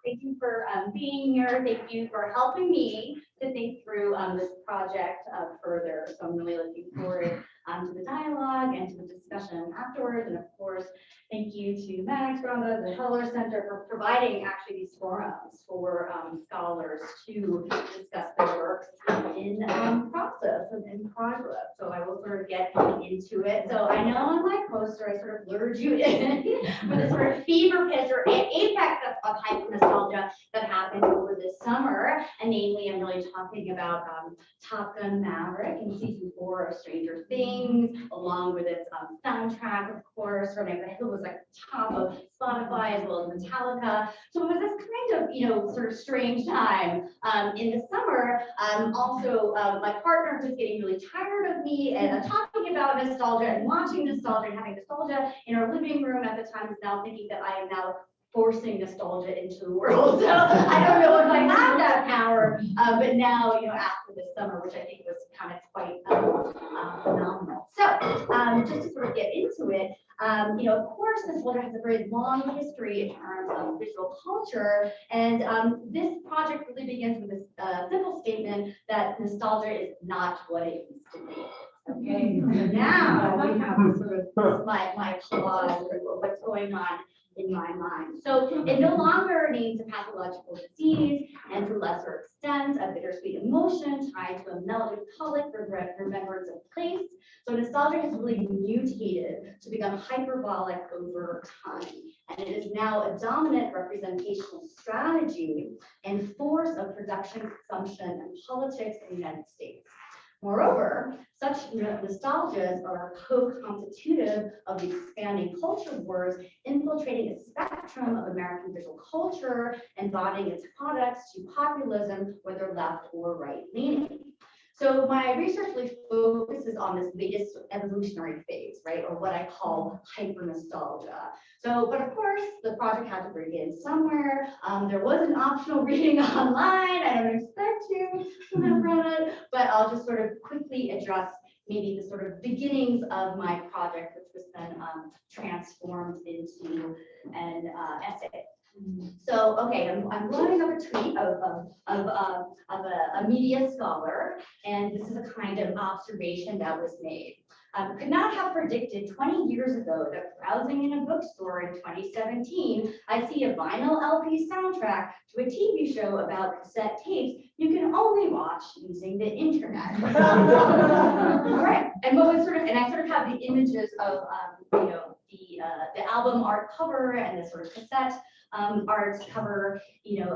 Thank you for being here. Thank you for helping me to think through this project further. So I'm really looking forward to the dialogue and to the discussion afterwards. And of course, thank you to Max, Rhonda, the Heller Center for providing actually these forums for scholars to discuss their works in process and in progress. So I will sort of get into it. So I know on my poster, I sort of lured you in with a sort of fever pitch or apex of hypernostalgia that happened over this summer. And namely, I'm really talking about Top Gun Maverick in season 4 of Stranger Things, along with its soundtrack, of course, from it was like top of Spotify as well as Metallica. So it was this kind of, sort of strange time in the summer. Also, my partner was getting really tired of me and talking about nostalgia and watching nostalgia and having nostalgia in our living room at the time is now thinking that I am now forcing nostalgia into the world. So I don't know if I have that power, but now, after this summer, which I think was kind of quite phenomenal. So just to sort of get into it, of course, nostalgia has a very long history in terms of visual culture, and this project really begins with this simple statement that nostalgia is not what it used to be. Okay, so now we have sort of my collage of what's going on in my mind. So it no longer means a pathological disease, and to a lesser extent, a bittersweet emotion tied to a melancholic remembrance of place. So nostalgia has really mutated to become hyperbolic over time. And it is now a dominant representational strategy and force of production, consumption, and politics in the United States. Moreover, such nostalgias are co-constitutive of the expanding culture wars, infiltrating a spectrum of American visual culture, embodying its products to populism, whether left or right leaning. So my research really focuses on this latest evolutionary phase, right, or what I call hypernostalgia. So, but of course, the project had to begin somewhere. There was an optional reading online. I don't expect you to have read it, but I'll just sort of quickly address maybe the sort of beginnings of my project, which was then transformed into an essay. So, okay, I'm loading up a tweet of a media scholar, and this is a kind of observation that was made. Could not have predicted 20 years ago that browsing in a bookstore in 2017, I see a vinyl LP soundtrack to a TV show about cassette tapes you can only watch using the internet. All right, and what was and I sort of have the images of the album art cover and the sort of cassette art cover,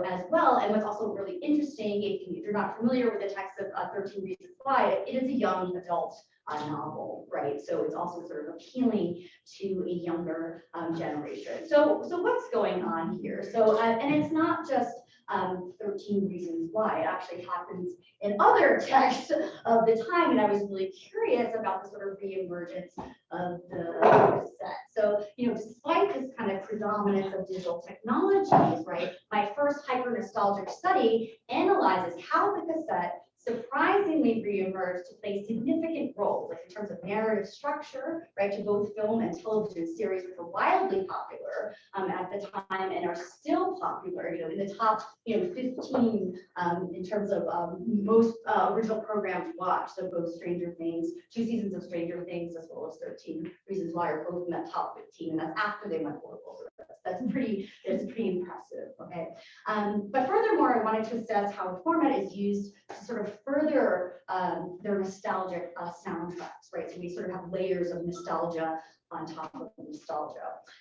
as well. And what's also really interesting, if you're not familiar with the text of 13 Reasons Why, it is a young adult novel, right? So it's also sort of appealing to a younger generation. So what's going on here? So, and it's not just 13 Reasons Why. It actually happens in other texts of the time, and I was really curious about the sort of reemergence of the cassette. So, despite this kind of predominance of digital technologies, right, my first hyper-nostalgic study analyzes how the cassette surprisingly reemerged to play significant roles, like in terms of narrative structure, right, to both film and television series, which were wildly popular at the time and are still popular, in the top, 15 in terms of most original programs watched. So both Stranger Things, 2 seasons of Stranger Things, as well as 13 Reasons Why are both in that top 15, and that's after they went global. So that's pretty impressive. Okay, but furthermore, I wanted to assess how a format is used to sort of further their nostalgic soundtracks, right? So we sort of have layers of nostalgia on top of nostalgia.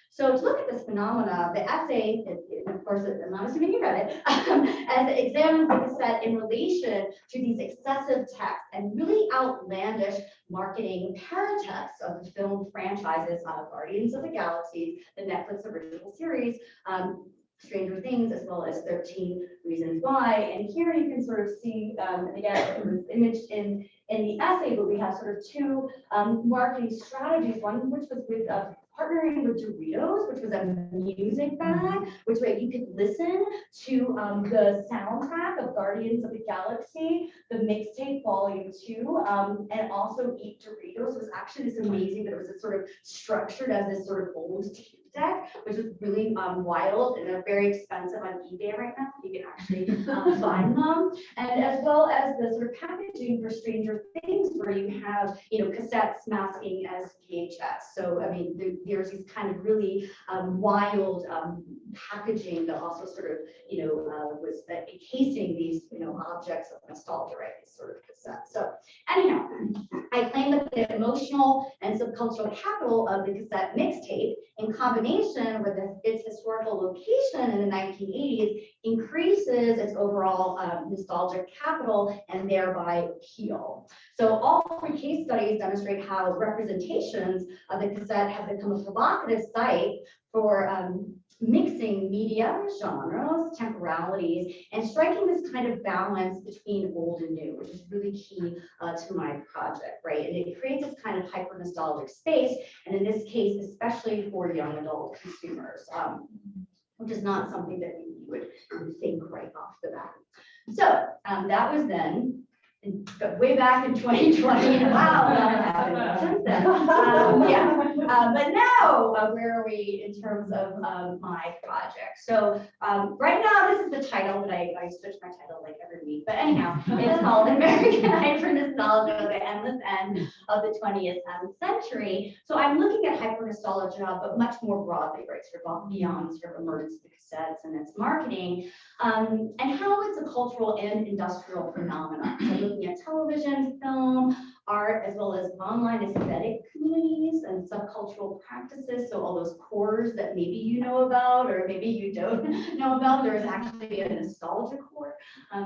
So to look at this phenomena, the essay, and of course, I'm not assuming you read it, as it examines the cassette in relation to these excessive texts and really outlandish marketing paratexts of the film franchises, Guardians of the Galaxy, the Netflix original series, Stranger Things, as well as 13 Reasons Why. And here you can sort of see, and again, it was imaged in the essay, but we have sort of 2 marketing strategies. One which was with partnering with Doritos, which was a music bag, which way you could listen to the soundtrack of Guardians of the Galaxy, the mixtape volume 2, and also eat Doritos. Was actually this amazing that it was sort of structured as this sort of old deck, which is really wild and they're very expensive on eBay right now. You can actually find them. And as well as the sort of packaging for Stranger Things, where you have, cassettes masking as VHS. So, I mean, there's these kind of really wild packaging that also sort of, was encasing these, objects of nostalgia, right? These sort of cassettes. So anyhow, I claim that the emotional and subcultural capital of the cassette mixtape, in combination with its historical location in the 1980s, increases its overall nostalgic capital and thereby appeal. So all three case studies demonstrate how representations of the cassette have become a provocative site for mixing media, genres, temporalities, and striking this kind of balance between old and new, which is really key to my project, right? And it creates this kind of hyper nostalgic space, and in this case, especially for young adult consumers, which is not something that you would think right off the bat. So that was then. But way back in 2020, and wow, a lot happened since then. But now, where are we in terms of my project? So right now, this is the title that I switch my title like every week. But anyhow, it's called American Hypernostalgia, the Endless End of the 20th Century. So I'm looking at hypernostalgia, but much more broadly, right? Sort of beyond sort of emergence of the cassettes and its marketing, and how it's a cultural and industrial phenomenon. So looking at television, film, art, as well as online aesthetic communities and subcultural practices. So all those cores that maybe you know about, or maybe you don't know about, there's actually a nostalgia core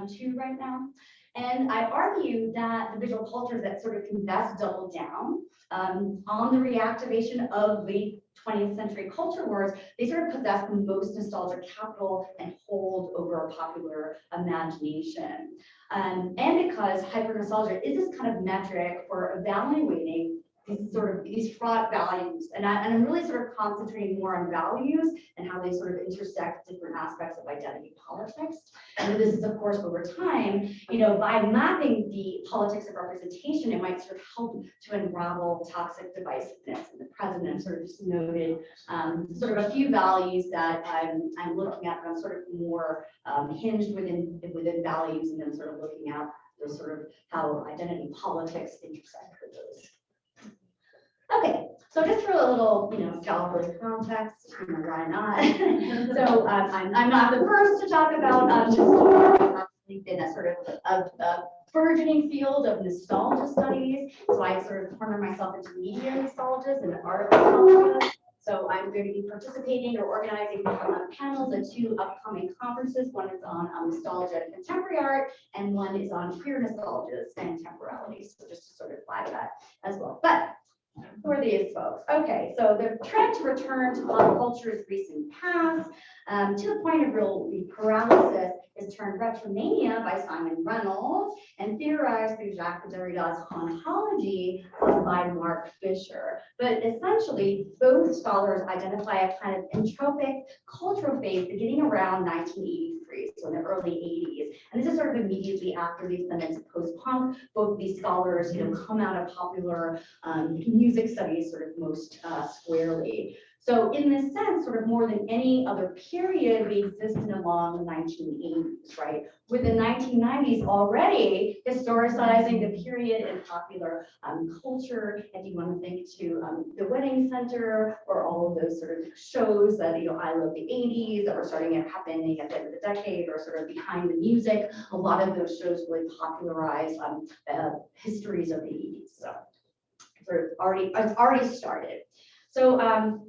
too right now. And I argue that the visual cultures that sort of can best double down on the reactivation of late 20th century culture wars, they sort of possess the most nostalgic capital and hold over popular imagination. And because hypernostalgia is this kind of metric for evaluating these fraught values. And I'm really sort of concentrating more on values and how they sort of intersect different aspects of identity politics. And this is, of course, over time, by mapping the politics of representation, it might sort of help to unravel toxic divisiveness in the present. And sort of just noted sort of a few values that I'm looking at, but I'm sort of more hinged within values, and then sort of looking at the sort of how identity politics intersect with those. Okay, so just for a little, scholarly context, why not? So I'm not the first to talk about nostalgia. I've been a sort of burgeoning field of nostalgia studies. So I sort of corner myself into media nostalgias and art nostalgia. So I'm going to be participating or organizing panels at 2 upcoming conferences. One is on nostalgia and contemporary art, and one is on queer nostalgias and temporalities. So just to sort of flag that as well. But who are these folks? Okay, so the trend to return to pop culture's recent past, to the point of real paralysis, is turned retromania by Simon Reynolds and theorized through Jacques Derrida's ontology by Mark Fisher. But essentially, both scholars identify a kind of entropic cultural phase beginning around 1983, so in the early 80s. And this is sort of immediately after the ascendance of post-punk. Both of these scholars, come out of popular music studies sort of most squarely. So in this sense, sort of more than any other period, we existed along the 1980s, right? With the 1990s already historicizing the period in popular culture. If you want to think to the Wedding Center or all of those sort of shows that, I love the 80s that were starting to happen at the end of the decade, or sort of behind the music, a lot of those shows really popularized histories of the 80s. So it's already started. So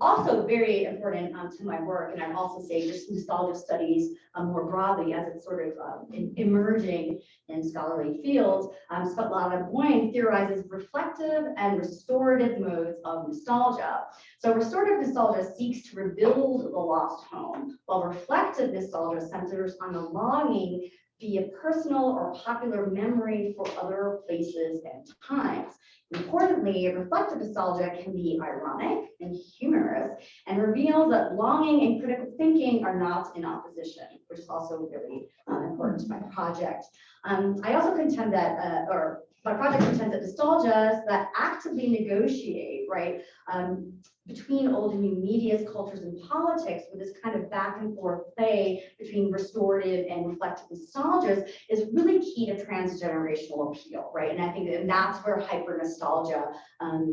also very important to my work, and I'd also say just nostalgia studies more broadly as it's sort of emerging in scholarly fields. Svetlana Boyne theorizes reflective and restorative modes of nostalgia. So restorative nostalgia seeks to rebuild the lost home, while reflective nostalgia centers on the longing via personal or popular memory for other places and times. Importantly, reflective nostalgia can be ironic and humorous, and reveals that longing and critical thinking are not in opposition, which is also really important to my project. I also contend that, or my project contends that nostalgias that actively negotiate, right, between old and new medias, cultures, and politics, with this kind of back and forth play between restorative and reflective nostalgias, is really key to transgenerational appeal, right? And I think that that's where hypernostalgia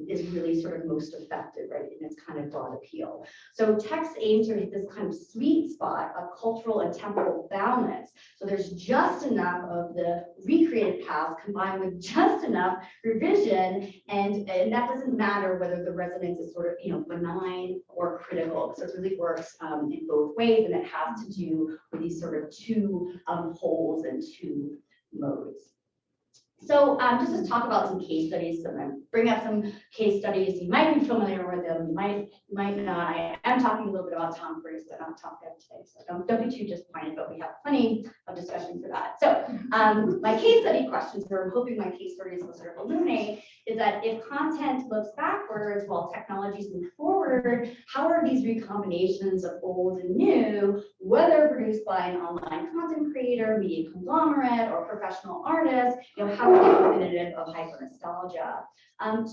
is really sort of most effective, right, in its kind of broad appeal. So texts aim to hit this kind of sweet spot of cultural and temporal balance. So there's just enough of the recreated past combined with just enough revision, and that doesn't matter whether the resonance is sort of, you know, benign or critical. So it really works in both ways, and it has to do with these sort of two poles and two modes. So just to talk about some case studies, so I'm going to bring up some case studies. You might be familiar with them, you might not. I am talking a little bit about Tom Cruise, but not Top Gun today, so don't be too disappointed, but we have plenty of discussion for that. So my case study questions, or I'm hoping my case studies will sort of illuminate, is that if content looks backwards while technologies move forward, how are these recombinations of old and new, whether produced by an online content creator, media conglomerate, or professional artist, you know, how are they definitive of hypernostalgia?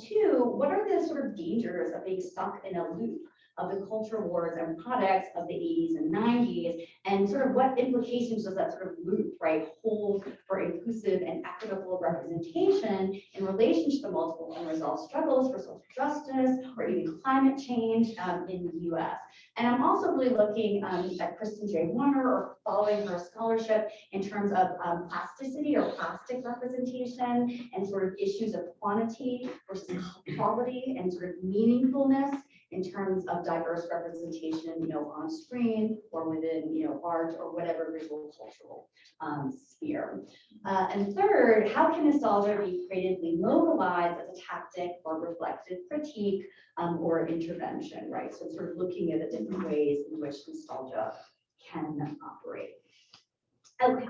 Two, what are the sort of dangers of being stuck in a loop of the culture wars and products of the 80s and 90s, and sort of what implications does that sort of loop, right, hold for inclusive and equitable representation in relation to the multiple unresolved struggles for social justice or even climate change in the US. And I'm also really looking at Kristen J. Warner, or following her scholarship in terms of plasticity or plastic representation, and sort of issues of quantity versus quality and sort of meaningfulness in terms of diverse representation, you know, on screen or within, you know, art or whatever visual cultural sphere. And third, how can nostalgia be creatively mobilized as a tactic for reflective critique or intervention, right? So sort of looking at the different ways in which nostalgia can operate. Okay.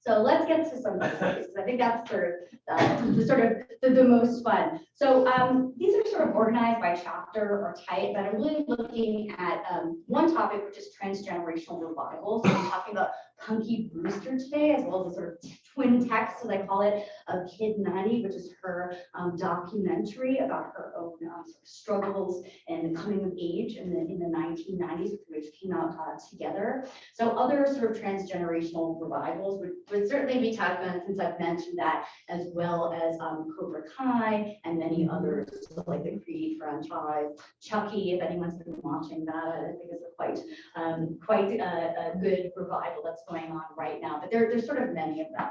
So let's get to some of these, because I think that's sort of the most fun. So these are sort of organized by chapter or type, but I'm really looking at one topic, which is transgenerational revival. So I'm talking about Punky Brewster today, as well as a sort of twin text, as I call it, of Kid 90, which is her documentary about her own sort of struggles and coming of age in the 1990s, which came out together. So other sort of transgenerational revivals would certainly be talked about, since I've mentioned that, as well as Cobra Kai and many others, like the Creed franchise, Chucky, if anyone's been watching that, I think it's a quite a good revival that's going on right now. But there's sort of many of them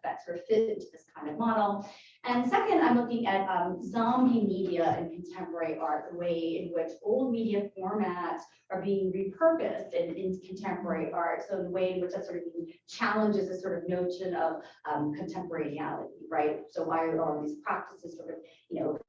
that sort of fit into this kind of model. And second, I'm looking at zombie media and contemporary art, the way in which old media formats are being repurposed in contemporary art. So the way in which that sort of challenges this sort of notion of contemporaneity, right? So why are all these practices sort of, you know,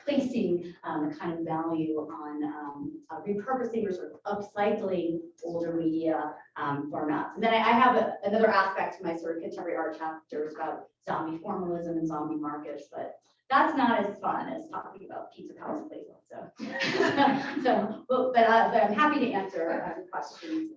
placing a kind of value on repurposing or sort of upcycling older media formats? And then I have another aspect to my sort of contemporary art chapters about zombie formalism and zombie markets, but that's not as fun as talking about Pizza Palace Playbook. But I'm happy to answer questions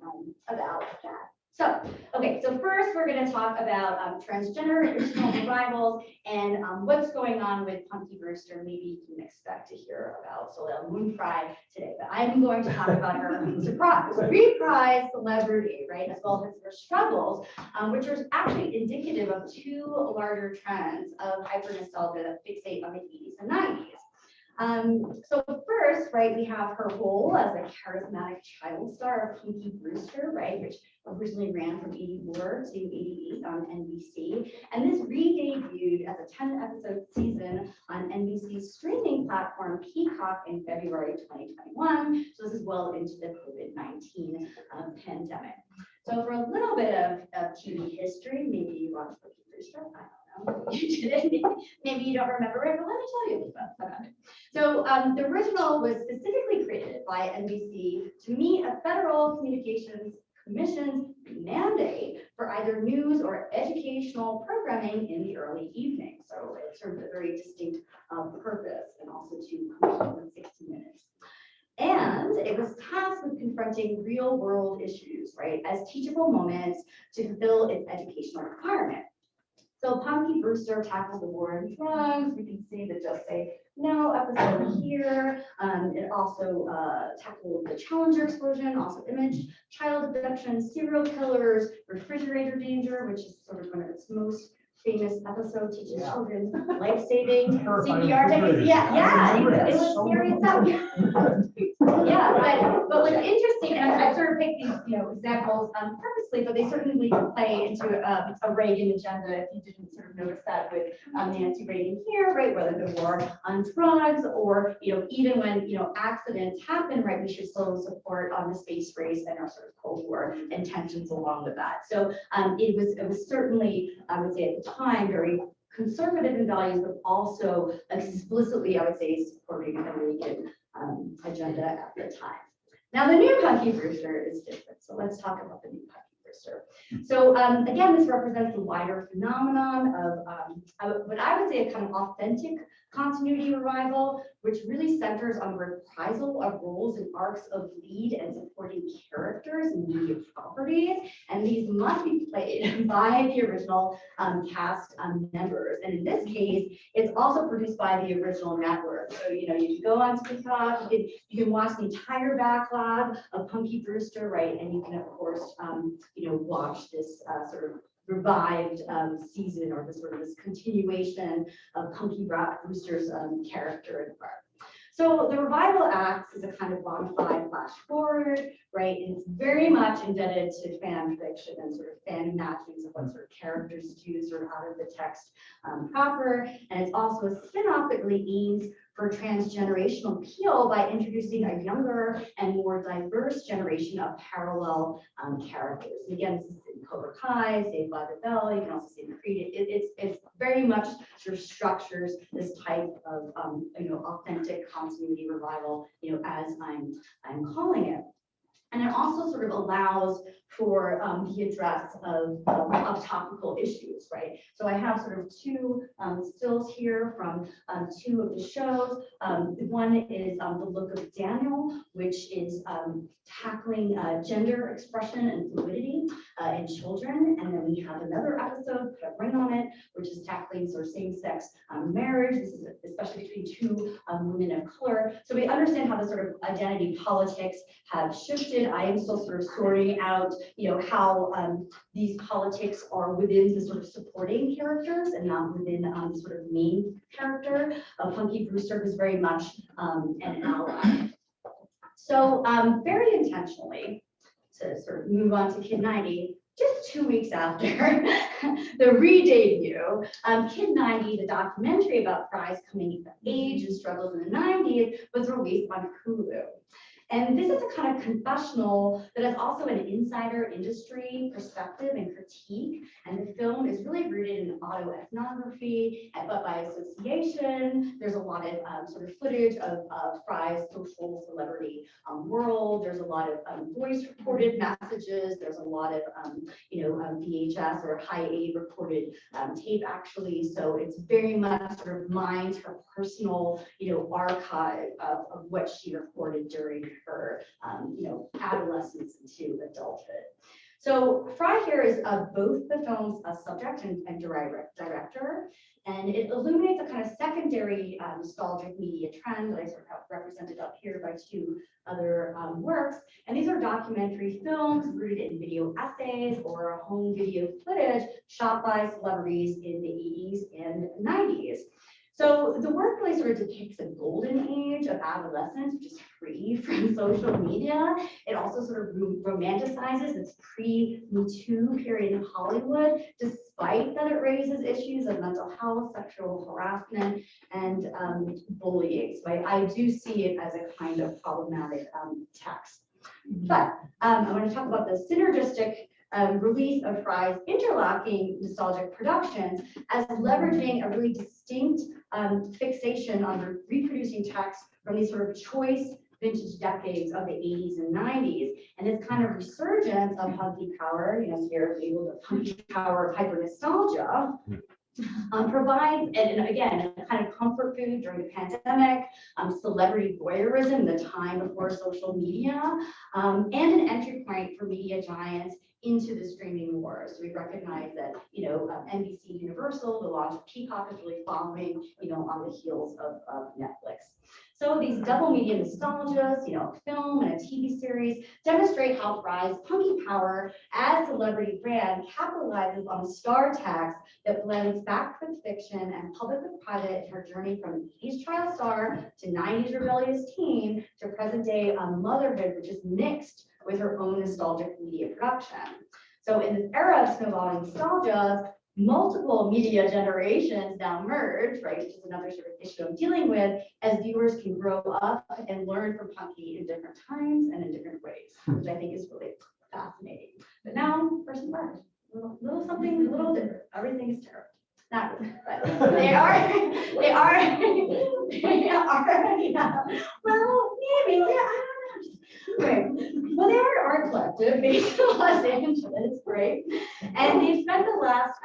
about that. So, okay, so first we're going to talk about transgenerational revivals and what's going on with Punky Brewster. Maybe you can expect to hear about Soleil Moon Frye today, but I'm going to talk about her reprise celebrity, right, as well as her struggles, which are actually indicative of two larger trends of hypernostalgia that fixate on the 80s and 90s. So first, right, we have her role as a charismatic child star of Punky Brewster, right, which originally ran from 84 to 88 on NBC. And this re-debuted as a 10-episode season on NBC's streaming platform Peacock in February 2021. So this is well into the COVID-19 pandemic. So for a little bit of TV history, maybe you watched Punky Brewster, I don't know, you did, maybe you don't remember it, but let me tell you a little bit about it. So the original was specifically created by NBC to meet a Federal Communications Commission's mandate for either news or educational programming in the early evening. So it served a very distinct purpose, and also to compete with 60 Minutes. And it was tasked with confronting real world issues, right, as teachable moments to fulfill its educational requirement. So Punky Brewster tackles the war on drugs. We can see the Just Say No episode here. It also tackled the Challenger explosion, also image, child abduction, serial killers, refrigerator danger, which is sort of one of its most famous episodes, teaches children life-saving CPR techniques. It was scary stuff. Yeah, but what's interesting, and I sort of picked these, examples purposely, but they certainly play into a Reagan agenda. If you didn't sort of notice that with Nancy Reagan here, right, whether the war on drugs or even when accidents happen, right, we should still support the space race and our sort of Cold War intentions along with that. So it was certainly, I would say at the time, very conservative in values, but also explicitly, I would say, supporting the Reagan agenda at the time. Now, the new Punky Brewster is different. So let's talk about the new Punky Brewster. So again, this represents the wider phenomenon of what I would say a kind of authentic continuity revival, which really centers on reprisal of roles and arcs of lead and supporting characters and media properties. And these must be played by the original cast members. And in this case, it's also produced by the original network. So, you can go on TikTok, you can watch the entire backlog of Punky Brewster, right? And you can, of course, watch this sort of revived season, or this continuation of Punky Brewster's character in the park. So the revival acts as a kind of bona fide flash forward, right? And it's very much indebted to fan fiction and sort of fan imaginings of what sort of characters do sort of out of the text proper. And it's also a spin-off that really aims for transgenerational appeal by introducing a younger and more diverse generation of parallel characters. And again, this is in Cobra Kai, Saved by the Bell. You can also see in the Creed. It's very much sort of structures this type of authentic continuity revival, as I'm calling it. And it also sort of allows for the address of topical issues, right? So I have sort of two stills here from two of the shows. One is The Look of Daniel, which is tackling gender expression and fluidity in children. And then we have another episode, Put a Ring on It, which is tackling sort of same-sex marriage. This is especially between two women of color. So we understand how the sort of identity politics have shifted. I am still sort of sorting out, how these politics are within the sort of supporting characters and not within the sort of main character. Punky Brewster is very much an ally. So very intentionally, to sort of move on to Kid 90, just 2 weeks after the re-debut, Kid 90, the documentary about Fry's coming of age and struggles in the 90s, was released on Hulu. And this is a kind of confessional that is also an insider industry perspective and critique. And the film is really rooted in autoethnography, but by association. There's a lot of sort of footage of Fry's social celebrity world. There's a lot of voice recorded messages. There's a lot of VHS or high A recorded tape actually. So it's very much sort of mined her personal archive of what she recorded during her adolescence into adulthood. So Fry here is both the film's subject and director, and it illuminates a kind of secondary nostalgic media trend that I sort of have represented up here by two other works. And these are documentary films rooted in video essays or home video footage shot by celebrities in the 80s and 90s. So the work really sort of depicts a golden age of adolescence, which is free from social media. It also sort of romanticizes this pre-Me Too period in Hollywood, despite that it raises issues of mental health, sexual harassment, and bullying. So I do see it as a kind of problematic text. But I want to talk about the synergistic release of Fry's interlocking nostalgic productions as leveraging a really distinct fixation on reproducing text from these sort of choice vintage decades of the 80s and 90s. And this kind of resurgence of punky power, here labeled the punky power of hypernostalgia, provides, and again, a kind of comfort food during the pandemic, celebrity voyeurism, the time before social media, and an entry point for media giants into the streaming wars. So we recognize that, NBC Universal, the launch of Peacock is really following, on the heels of Netflix. So these double media nostalgias, film and a TV series demonstrate how Fry's punky power as celebrity brand capitalizes on a star tax that blends fact with fiction and public with private in her journey from 80s child star to 90s rebellious teen to present day motherhood, which is mixed with her own nostalgic media production. So in this era of snowballing nostalgia, multiple media generations now merge, right, which is another sort of issue I'm dealing with, as viewers can grow up and learn from punky in different times and in different ways, which I think is really fascinating. But now, first and foremost, little something a little different. Everything is terrible. Not really, but they are, yeah. Well, maybe, yeah, I don't know. Right. Well, they are an art collective based in Los Angeles, right? And they've spent the last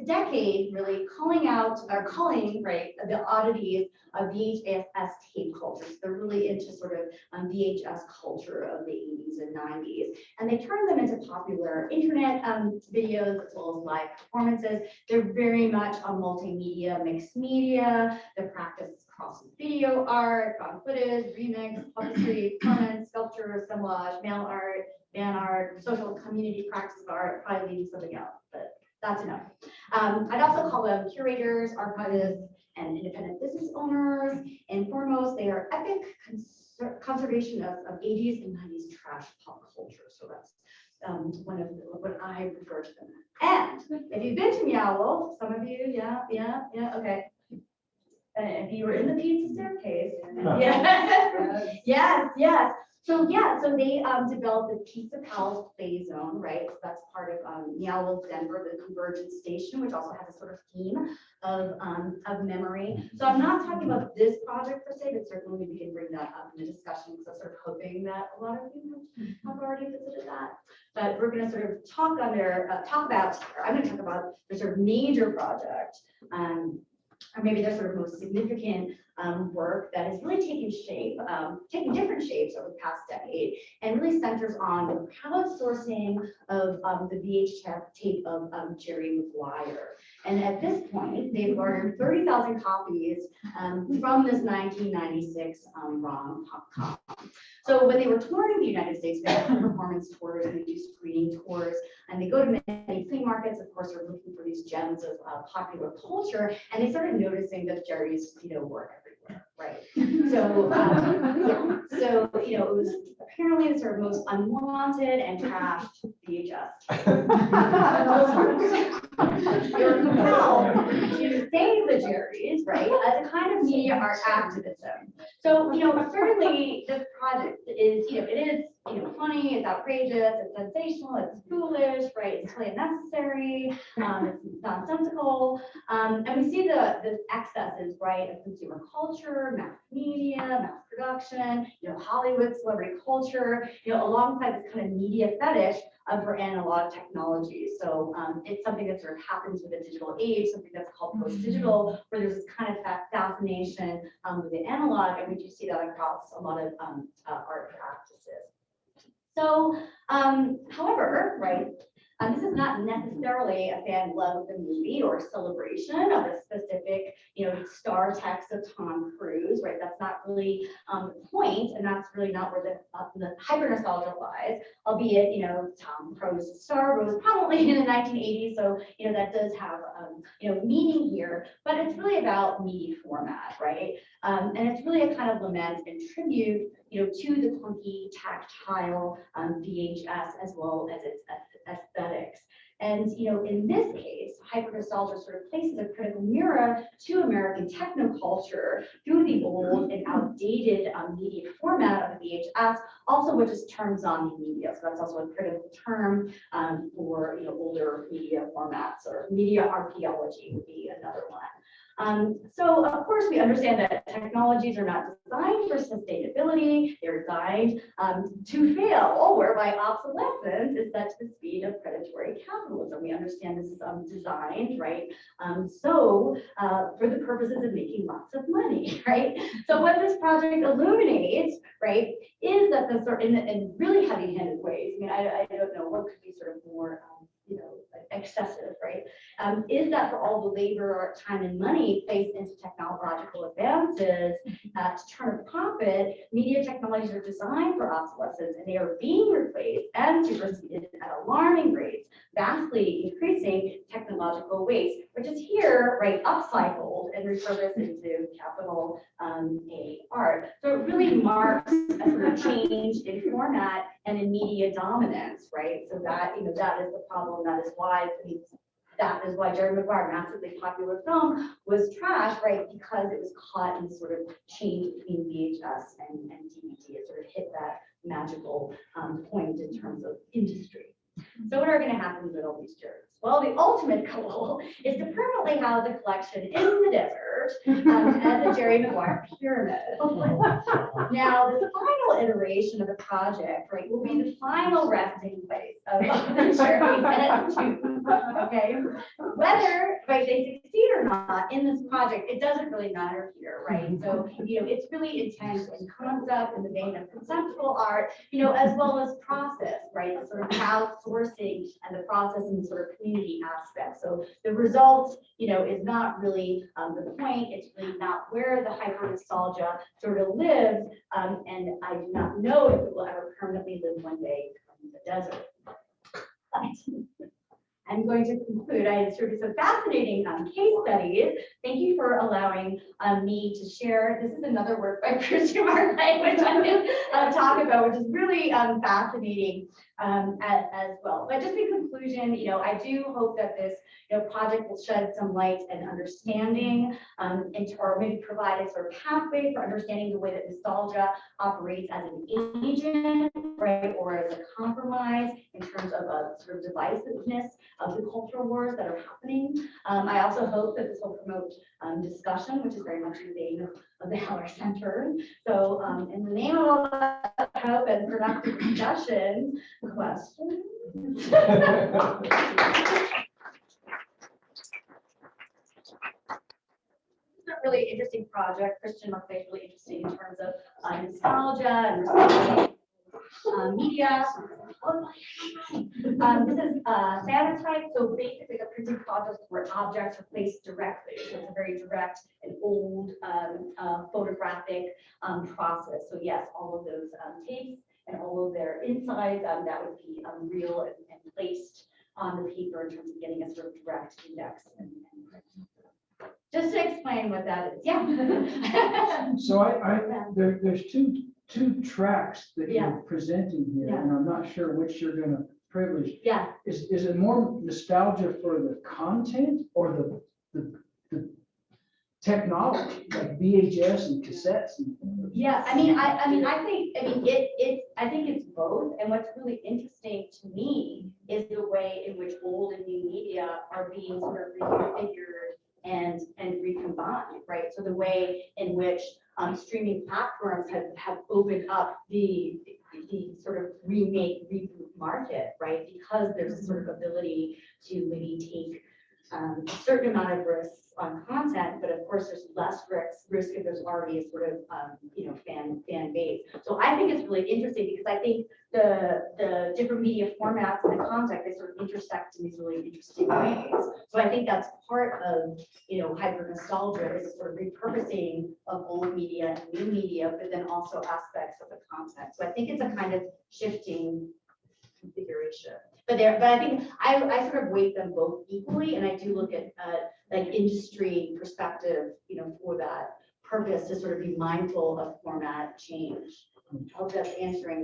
decade really calling, right, the oddities of VHS tape culture. So they're really into sort of VHS culture of the 80s and 90s. And they turned them into popular internet videos as well as live performances. They're very much a multimedia, mixed media. Their practice cross video art, found footage, remix, puppetry, performance, sculpture, assemblage, mail art, fan art, social community practice of art, probably leaving something else, but that's enough. I'd also call them curators, archivists, and independent business owners. And foremost, they are epic conservationists of 80s and 90s trash pop culture. So that's one of what I refer to them as. And if you've been to Meow Wolf, some of you, yeah, okay. If you were in the pizza staircase, yes. So they developed the Pizza Palace Play Zone, right? So that's part of Meow Wolf Denver, the Convergence Station, which also has a sort of theme of memory. So I'm not talking about this project per se, but certainly we can bring that up in the discussion because I'm sort of hoping that a lot of you have already visited that. But we're going to sort of talk about I'm going to talk about the sort of major project. Or maybe their sort of most significant work that has really taken different shapes over the past decade, and really centers on the crowdsourcing of the VHS tape of Jerry Maguire. And at this point, they've garnered 30,000 copies from this 1996 rom-com. So when they were touring the United States, they had performance tours and they do screening tours, and they go to many flea markets. Of course, they're looking for these gems of popular culture, and they started noticing that Jerry's were everywhere, right? So it was apparently the sort of most unwanted and trashed VHS. You're compelled to save the Jerry's, right, as a kind of media art activism. So certainly this project is it is funny, it's outrageous, it's sensational, it's foolish, right? It's totally unnecessary, it's nonsensical, and we see the excesses, right, of consumer culture, mass media, mass production, Hollywood celebrity culture, alongside this kind of media fetish for analog technology. So it's something that sort of happens with the digital age, something that's called post-digital, where there's this kind of fascination with the analog, and we do see that across a lot of art practices. So, however, right, this is not necessarily a fan love of the movie or celebration of a specific, star text of Tom Cruise, right? That's not really the point, and that's really not where the hypernostalgia lies. Albeit, Tom Cruise's star was probably in the 1980s, so that does have meaning here. But it's really about media format, right? And it's really a kind of lament and tribute, to the clunky, tactile VHS as well as its aesthetics. And in this case, hypernostalgia sort of places a critical mirror to American technoculture through the old and outdated media format of the VHS, also which is term zombie media. So that's also a critical term for older media formats, or media archaeology would be another one. So of course we understand that technologies are not designed for sustainability, they're designed to fail, whereby obsolescence is set to the speed of predatory capitalism. We understand this is designed, right? For the purposes of making lots of money, right? So what this project illuminates, right, is that the sort in really heavy-handed ways. I mean, I don't know what could be sort of more, you know, excessive, right? Is that for all the labor, time, and money placed into technological advances to turn a profit, media technologies are designed for obsolescence, and they are being replaced and superseded at alarming rates, vastly increasing technological waste, which is here, right, upcycled and repurposed into capital A art. So it really marks a sort of change in format and in media dominance, right? So that, you know, that is the problem. That is why Jerry Maguire, massively popular film, was trashed, right? Because it was caught in sort of change between VHS and DVD. It sort of hit that magical point in terms of industry. So what are going to happen with all these journals? Well, the ultimate goal is to permanently house the collection in the desert as a Jerry Maguire pyramid. Now, the final iteration of the project, right, will be the final resting place of the Jerry Bennett tomb. Okay, whether right they succeed or not in this project, it doesn't really matter here, right? So you know, it's really intense in concept in the vein of conceptual art, you know, as well as process, right? The sort of crowdsourcing and the process and sort of community aspect. So the result, you know, is not really the point. It's really not where the hyper nostalgia sort of lives, and I do not know if it will ever permanently live one day in the desert. But I'm going to conclude. I had sort of some fascinating case studies. Thank you for allowing me to share. This is another work by Kristen Galvin, which I will talk about, which is really fascinating as well. But just in conclusion, you know, I do hope that this, you know, project will shed some light and understanding into, or maybe provide a sort of pathway for understanding the way that nostalgia operates as an agent, right, or as a compromise in terms of a sort of divisiveness of the cultural wars that are happening. I also hope that this will promote discussion, which is very much in the vein of the Heller Center. So in the name of all that hope and productive discussion, questions? It's a really interesting project. Christian Markley is really interesting in terms of nostalgia and nostalgia. Media. This is Sanatype, so basically a printing process where objects are placed directly. So it's a very direct and old photographic process. So yes, all of those tapes and all of their insides, that would be real and placed on the paper in terms of getting a sort of direct index. And just to explain what that is, yeah. So there's two tracks that you're presenting here, and I'm not sure which you're going to privilege. Yeah. Is it more nostalgia for the content or the technology, like VHS and cassettes? Yeah, I think it's both. And what's really interesting to me is the way in which old and new media are being sort of reconfigured and recombined, right? So the way in which streaming platforms have opened up the sort of reboot market, right? Because there's a sort of ability to maybe take a certain amount of risks on content, but of course there's less risk if there's already a sort of fan base. So I think it's really interesting because I think the different media formats and the content, they sort of intersect in these really interesting ways. So I think that's part of hyper nostalgia is sort of repurposing of old media and new media, but then also aspects of the content. So I think it's a kind of shifting configuration. But I think I sort of weight them both equally, and I do look at like industry perspective, for that purpose to sort of be mindful of format change. I hope that's answering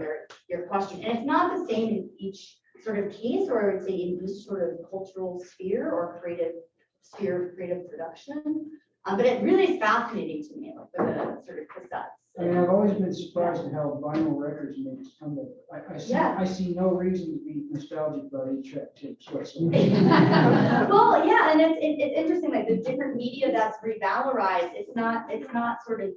your question. And it's not the same in each sort of case, or I would say in each sort of cultural sphere or creative sphere of creative production. But it really is fascinating to me, like the sort of cassettes. I mean, I've always been surprised at how vinyl records make it come to. I see no reason to be nostalgic about 8-track tapes whatsoever. Well, yeah, and it's interesting, like the different media that's revalorized, it's not sort of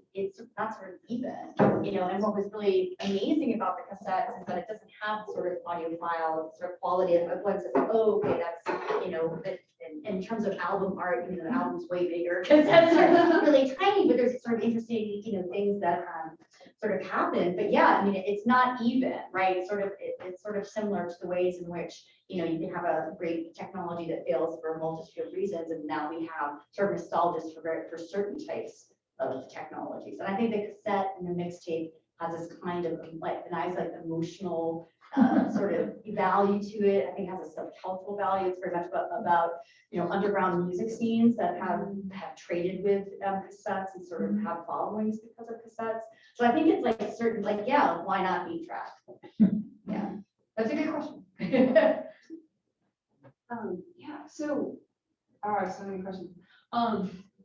even, and what was really amazing about the cassettes is that it doesn't have sort of audiophile sort of quality of one says, oh, okay, that's, in terms of album art, the album's way bigger because that's really tiny, but there's sort of interesting, things that sort of happen. But yeah, I mean, it's not even, right? It's sort of similar to the ways in which, you know, you can have a great technology that fails for a multitude of reasons, and now we have sort of nostalgia for certain types of technologies. And I think the cassette and the mixtape has this kind of like nice, like emotional sort of value to it. I think it has a subcultural value. It's very much about you know, underground music scenes that have traded with cassettes and sort of have followings because of cassettes. So I think it's like certain, like, yeah, why not 8-track? Yeah, that's a good question. Yeah, so, all right, so many questions.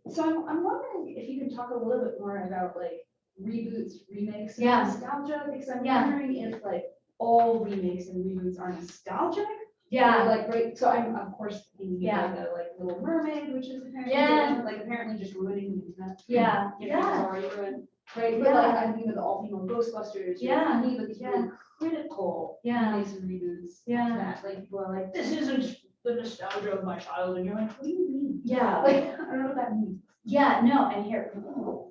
So I'm wondering if you could talk a little bit more about like reboots, remakes, and Yeah. nostalgia, because I'm Yeah. wondering if like all remakes and reboots are nostalgic. Yeah. Or, like, right, so I'm of course thinking Yeah. of like Little Mermaid, which is apparently Yeah. like apparently just ruining the internet. Yeah. You know, it's Yeah. already ruined. Right, but Yeah. like I'm thinking of the all-female Ghostbusters. Yeah. But these Yeah. really critical Yeah. remakes and reboots. Yeah. That like people are like, this isn't the nostalgia of my childhood, and you're like, what do you mean? Yeah. Like, I don't know what that means. Yeah, no, and here, go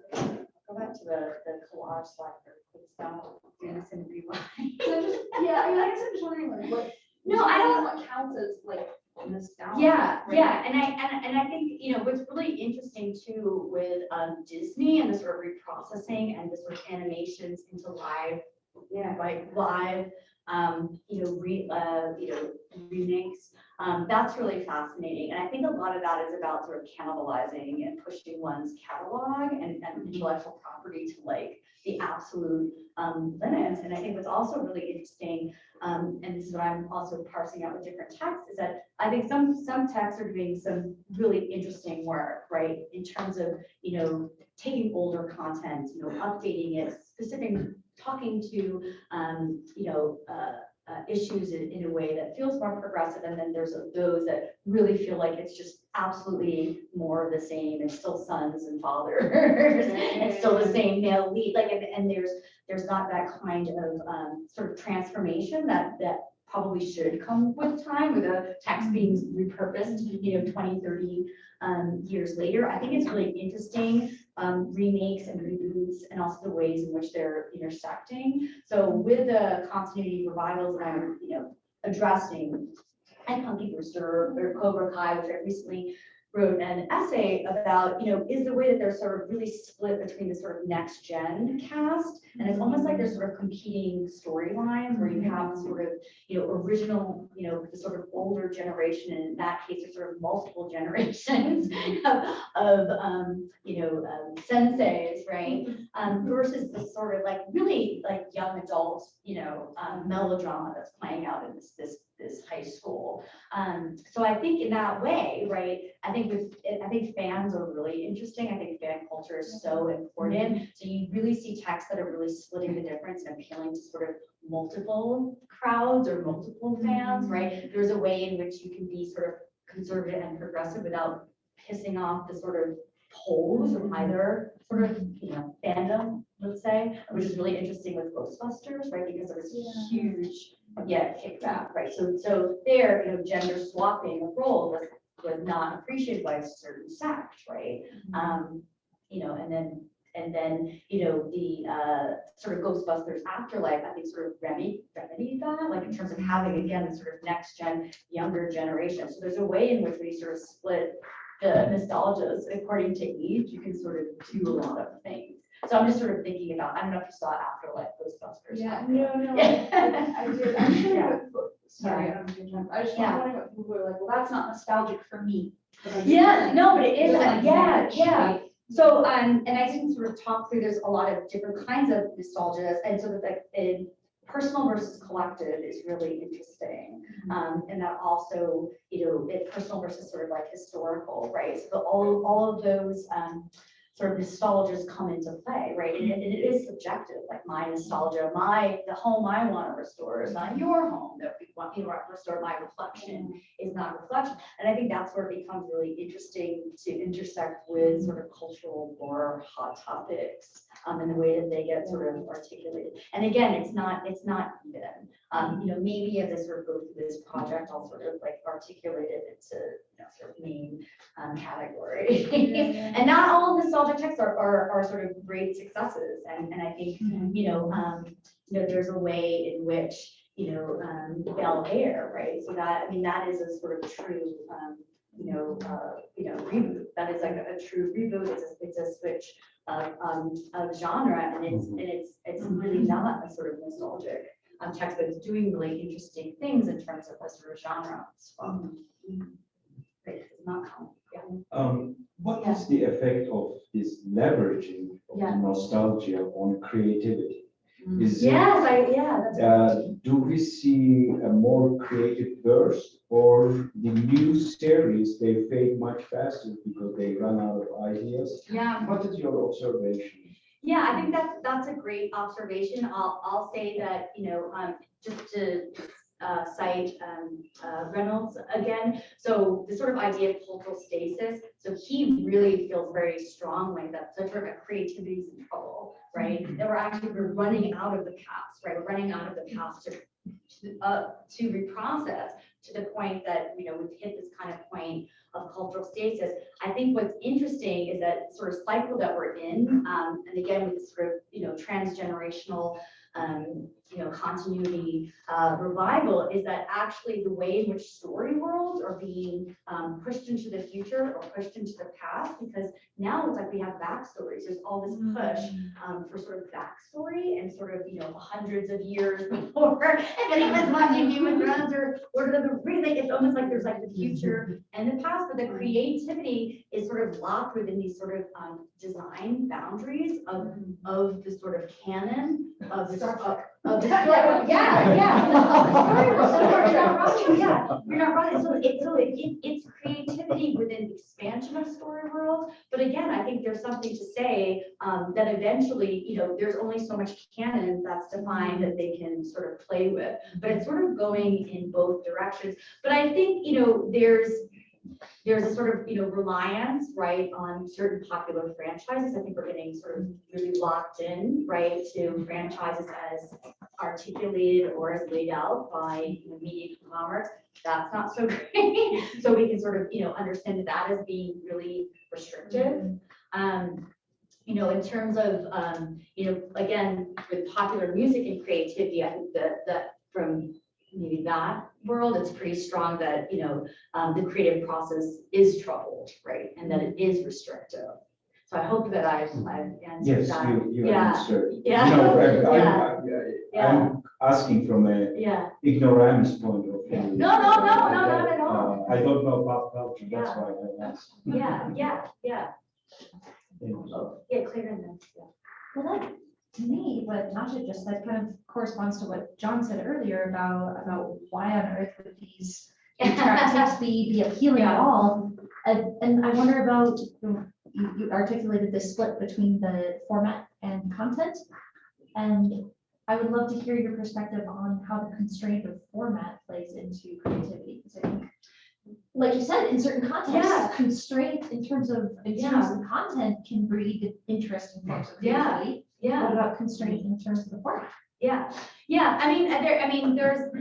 back to the collage slide for quick stuff. Do this and rewind. So I'm just, yeah, I mean, I guess I'm just wondering like what. No, I don't- What counts as like nostalgia. Yeah, right? yeah, and I think, you know, what's really interesting too with Disney and the sort of reprocessing and the sort of animations into live, like live, you know, remakes. That's really fascinating, and I think a lot of that is about sort of cannibalizing and pushing one's catalog and intellectual property to like the absolute limits. And I think what's also really interesting, and this is what I'm also parsing out with different texts, is that I think some texts are doing some really interesting work, right? In terms of, you know, taking older content, you know, updating it, talking to, you know, issues in a way that feels more progressive. And then there's those that really feel like it's just absolutely more of the same. It's still sons and fathers. It's still the same male lead. Like, and there's not that kind of sort of transformation that probably should come with time, with a text being repurposed, you know, 20, 30 years later. I think it's really interesting, remakes and reboots, and also the ways in which they're intersecting. So with the continuity revivals that I'm, you know, addressing, and Punky Brewster or Cobra Kai, which I recently wrote an essay about, you know, is the way that they're sort of really split between the sort of next gen cast. And it's almost like there's sort of competing storylines where you have the sort of, you know, original, you know, the sort of older generation, and in that case, there's sort of multiple generations of you know, senseis, right? Versus the sort of like really like young adult, you know, melodrama that's playing out in this high school. So I think in that way, right, I think fans are really interesting. I think fan culture is so important. So you really see texts that are really splitting the difference and appealing to sort of multiple crowds or multiple fans, right? There's a way in which you can be sort of conservative and progressive without pissing off the sort of poles of either sort of, you know, fandom, let's say, which is really interesting with Ghostbusters, right? Because there was huge kickback, right? So there, you know, gender swapping of role was not appreciated by a certain sect, right? You know, and then, you know, the sort of Ghostbusters Afterlife, I think sort of remedied that, like in terms of having, again, the sort of next gen, younger generation. So there's a way in which we sort of split the nostalgias according to age. You can sort of do a lot of things. So I'm just sort of thinking about, I don't know if you saw Afterlife, Ghostbusters. Yeah, no, Yeah. I did. I'm sure Yeah. sorry, Yeah. I don't know. I just was Yeah. wondering what people were like, well, that's not nostalgic for me. But I Yeah, no, but it is, Like yeah, that, yeah. right? So, and I didn't sort of talk through, there's a lot of different kinds of nostalgia, and sort of like in personal versus collective is really interesting. And that also, you know, it personal versus sort of like historical, right? So all of those sort of nostalgias come into play, right? And it is subjective, like my nostalgia, the home I want to restore is not your home that we want people to restore. My reflection is not reflection. And I think that's where it becomes really interesting to intersect with sort of cultural or hot topics and the way that they get sort of articulated. And again, it's not even. Maybe as I sort of go through this project, I'll sort of like articulate it into, sort of main category. And not all nostalgic texts are sort of great successes. And I think, there's a way in which, Bel Air, right? So that is a sort of true, reboot. That is like a true reboot. It's a switch of genre, and it's really not a sort of nostalgic text, but it's doing really interesting things in terms of the sort of genre as well. Right, it's not common. Yeah. What is the effect of this leveraging of the nostalgia on creativity? Is do we see a more creative burst, or the new series they fade much faster because they run out of ideas? Yeah. What is your observation? Yeah, I think that's a great observation. I'll say that, just to cite Reynolds again. So the sort of idea of cultural stasis. So he really feels very strongly that sort of creativity is in trouble, right? That we're running out of the past, right? We're running out of the past to reprocess to the point that, we've hit this kind of point of cultural stasis. I think what's interesting is that sort of cycle that we're in, and again, with this sort of, transgenerational, continuity revival, is that actually the way in which story worlds are being pushed into the future or pushed into the past, because now it's like we have backstories. There's all this push for sort of backstory and sort of, hundreds of years before. If anyone's watching Game of Thrones or Lord of the Rings, it's almost like there's like the future and the past, but the creativity is sort of locked within these sort of design boundaries of the sort of canon of the of the story. You're not right. So it's creativity within the expansion of story world. But again, I think there's something to say that eventually, there's only so much canon that's defined that they can sort of play with. But it's sort of going in both directions. But I think, there's a sort of, reliance, right, on certain popular franchises. I think we're getting sort of really locked in, right, to franchises as articulated or as laid out by media conglomerates. That's not so great. So we can sort of, understand that as being really restrictive. In terms of, again, with popular music and creativity, I think that from maybe that world, it's pretty strong that, the creative process is troubled, right? And that it is restrictive. So I hope that I've answered Yes, that. you answered. Yeah. I'm asking from a ignoramus point of view. No, not at all. I don't know about culture, that's why I asked. Yeah. Thank Yeah, clear in this. Well, that, to me, what Nasha just said kind of corresponds to what John said earlier about why on earth would these texts be appealing at all. And I wonder about, you articulated this split between the format and content. And I would love to hear your perspective on how the constraint of format plays into creativity. Because I think, like you said, in certain contexts, constraint in terms of content can breed interest in forms of creativity. What about constraint in terms of the format?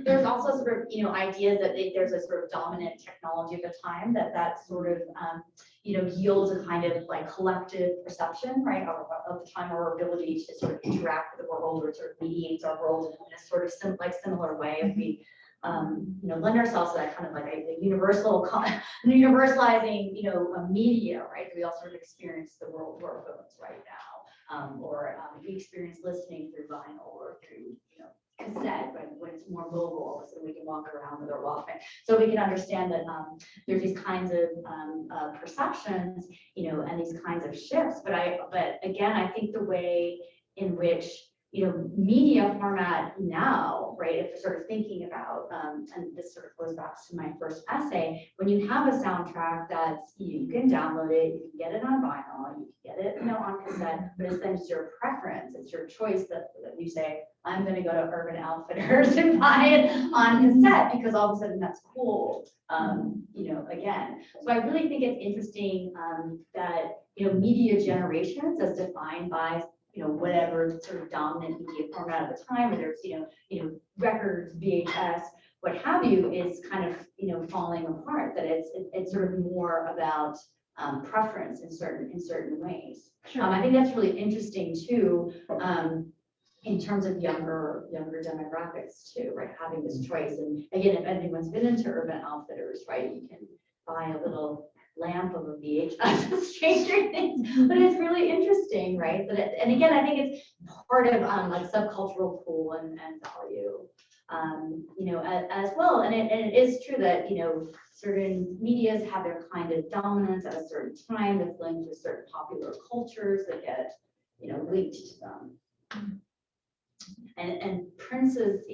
There's also sort of, ideas that there's a sort of dominant technology of the time that sort of, yields a kind of like collective perception, right, of the time, our ability to sort of interact with the world or sort of mediates our world in a sort of similar way as we, lend ourselves to that kind of like a universalizing, media, right? We all sort of experience the world through our phones right now. We experience listening through vinyl or through, cassette when it's more mobile, so we can walk around with our Walkman. So we can understand that there's these kinds of perceptions, and these kinds of shifts. But again, I think the way in which media format now, right, if you're sort of thinking about, and this sort of goes back to my first essay, when you have a soundtrack that's, you can download it, you can get it on vinyl, you can get it, on cassette, but it's then just your preference, it's your choice that you say, I'm going to go to Urban Outfitters and buy it on cassette because all of a sudden that's cool, again. So I really think it's interesting that, media generations as defined by whatever sort of dominant media format at the time, whether it's, records, VHS, what have you, is kind of, falling apart, that it's sort of more about preference in certain ways. I think that's really interesting too, in terms of younger demographics too, right? Having this choice. And again, if anyone's been into Urban Outfitters, right, you can buy a little lamp of a VHS of Stranger Things, but it's really interesting, right? And again, I think it's part of like subcultural pull and value, as well. And it is true that, certain medias have their kind of dominance at a certain time that's linked to certain popular cultures that get, linked to them. And Prince's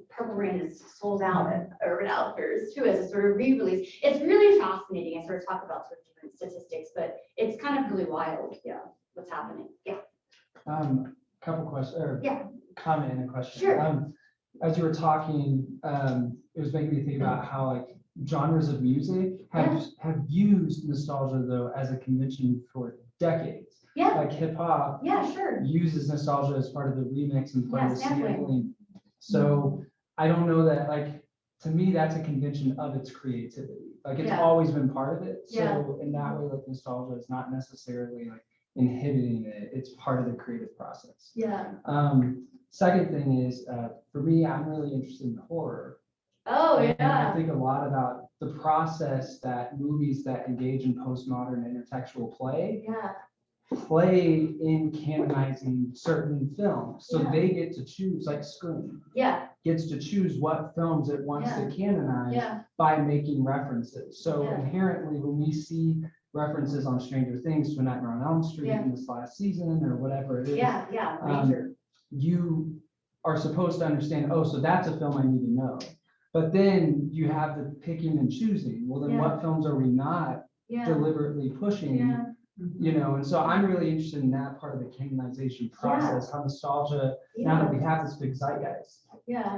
Purple Rain is sold out at Urban Outfitters too, as a sort of re-release. It's really fascinating. I sort of talk about sort of different statistics, but it's kind of really wild, what's happening. Couple questions, or Yeah. comment and a question. Sure. As you were talking, it was making me think about how like genres of music have used nostalgia though as a convention for decades. Yeah. Like hip hop Sure. uses nostalgia as part of the remix and part of the sampling. sampling. So I don't know that, like, to me, that's a convention of its creativity. Like it's always been part of it. So in that way, like nostalgia is not necessarily like inhibiting it. It's part of the creative process. Yeah. Second thing is, for me, I'm really interested in horror. Oh, And yeah. I think a lot about the process that movies that engage in postmodern intertextual play in canonizing certain films. So they get to choose, like Scream gets to choose what films it wants to canonize by making references. So inherently, when we see references on Stranger Things to A Nightmare on Elm Street in this last season or whatever it is, Major. you are supposed to understand, oh, so that's a film I need to know. But then you have the picking and choosing. Well, then what films are we not deliberately pushing? And so I'm really interested in that part of the canonization process, how nostalgia, now that we have this big zeitgeist,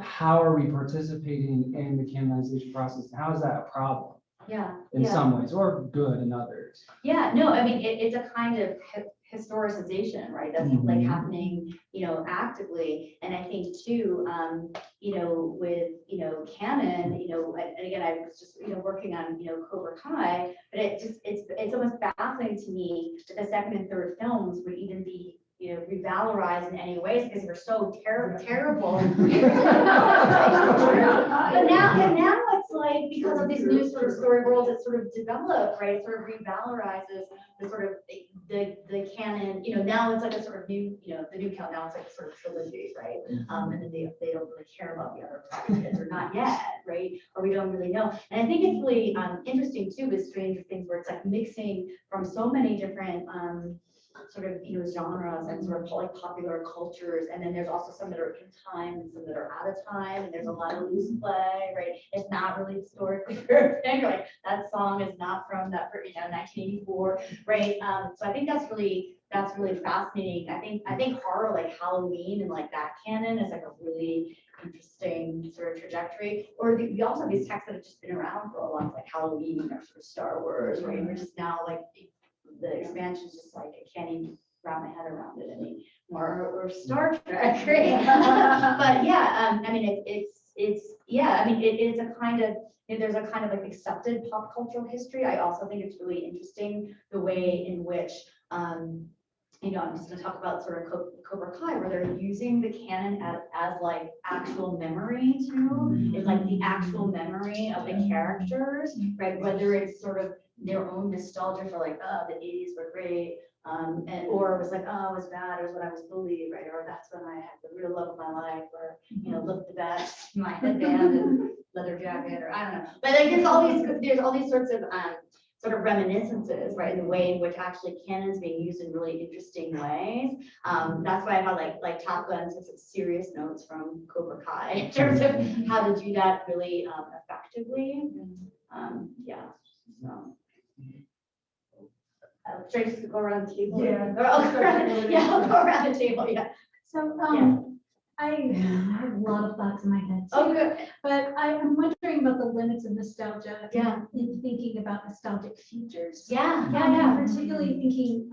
how are we participating in the canonization process? How is that a problem? In some ways, or good in others? No, I mean, it's a kind of historicization, right? That's like happening, actively. And I think too, with, canon, and again, I was just, working on, Cobra Kai, but it's almost baffling to me that the second and third films would even be, revalorized in any ways because they're so terrible. But now it's like, because of these new sort of story worlds that sort of develop, right? It sort of revalorizes the sort of the canon, now it's like a sort of new, the new canon, now it's like a sort of trilogy, right? And then they don't really care about the other properties, or not yet, right? Or we don't really know. And I think it's really interesting too with Stranger Things, where it's like mixing from so many different sort of, genres and sort of like popular cultures. And then there's also some that are in time and some that are out of time. And there's a lot of loose play, right? It's not really historically perfect. Like that song is not from that, 1984, right? So I think that's really fascinating. I think horror, like Halloween and like that canon, is like a really interesting sort of trajectory. Or we also have these texts that have just been around for a long, like Halloween or sort of Star Wars, right? We're just now like the expansion is just like I can't even wrap my head around it anymore, or Star Trek, right? But I mean it's a kind of, there's a kind of like accepted pop cultural history. I also think it's really interesting the way in which I'm just gonna talk about sort of Cobra Kai, where they're using the canon as like actual memory too. It's like the actual memory of the characters, right? Whether it's sort of their own nostalgia for like, oh, the 80s were great, or it was like, oh, it was bad, it was when I was bullied, right? Or that's when I had the real love of my life, or looked the best, my headband and leather jacket, or I don't know. But like there's all these sorts of sort of reminiscences, right? The way in which actually canon's being used in really interesting ways. That's why I had like Top Gun took some serious notes from Cobra Kai in terms of how to do that really effectively. So. Should I just go around the table? I'll go around the table, So, I have a lot of thoughts in my head. Oh, good. But I'm wondering about the limits of nostalgia. Yeah. In thinking about nostalgic futures. Yeah. Particularly thinking,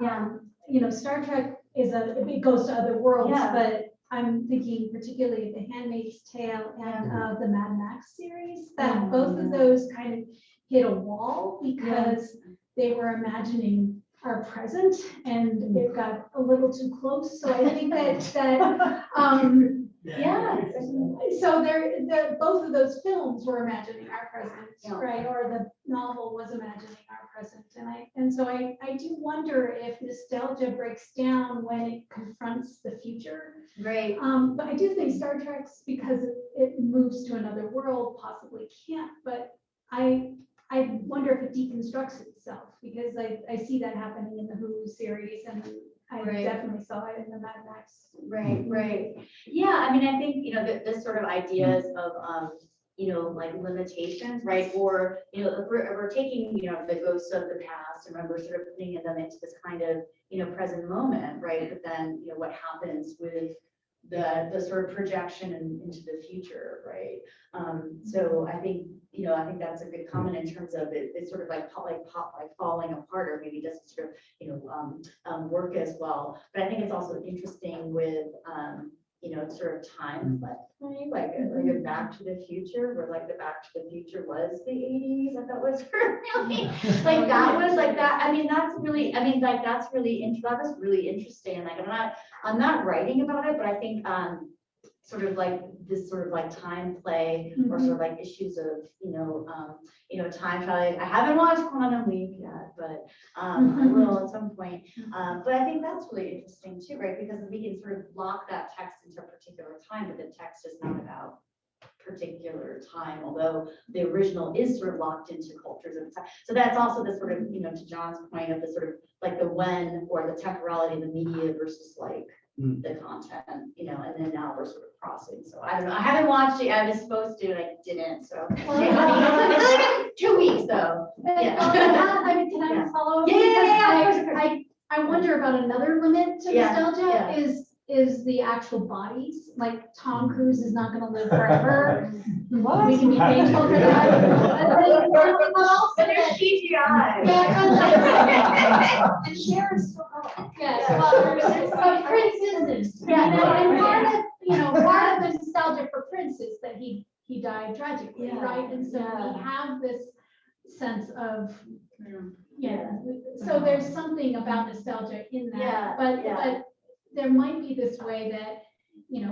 Star Trek it goes to other worlds, Yeah. but I'm thinking particularly of The Handmaid's Tale and the Mad Max series, that both of those kind of hit a wall because they were imagining our present and it got a little too close. So I think so both of those films were imagining our present, right? Or the novel was imagining our present. And so I do wonder if nostalgia breaks down when it confronts the future. Right. But I do think Star Trek's, because it moves to another world, possibly can't, but I wonder if it deconstructs itself, because I see that happening in the Hulu series, and I definitely saw it in the Mad Max. Right. Yeah, I mean, I think, this sort of ideas of, like limitations, right? Or, if we're taking, the ghosts of the past, and remember sort of putting them into this kind of, present moment, right? But then, what happens with the sort of projection into the future, right? So I think that's a good comment in terms of it's sort of like falling apart, or maybe doesn't sort of work as well. But I think it's also interesting with sort of time, like a Back to the Future, where like the Back to the Future was the 80s. I thought was really like that was like that. I mean, that's really that was really interesting. Like I'm not writing about it, but I think sort of like this sort of like time play, or sort of like issues of time traveling. I haven't watched Quantum Leap yet, but I will at some point. But I think that's really interesting too, right? Because we can sort of lock that text into a particular time, but the text is not about particular time, although the original is sort of locked into cultures of time. So that's also the sort of, to John's point of the sort of like the when, or the temporality of the media versus like the content, and then now we're sort of crossing. So I don't know. I haven't watched it. I was supposed to, and I didn't. So it's like 2 weeks though. Yeah. Can I follow up? Yeah. I wonder about another limit to nostalgia yeah. is the actual bodies. Like Tom Cruise is not gonna live forever. We can be thankful for that. But there's CGI. And Sharon's still going. Yes, well, Prince is, and part of the nostalgia for Prince is that he died tragically, right? And so we have this sense of, so there's something about nostalgia in that. But there might be this way that,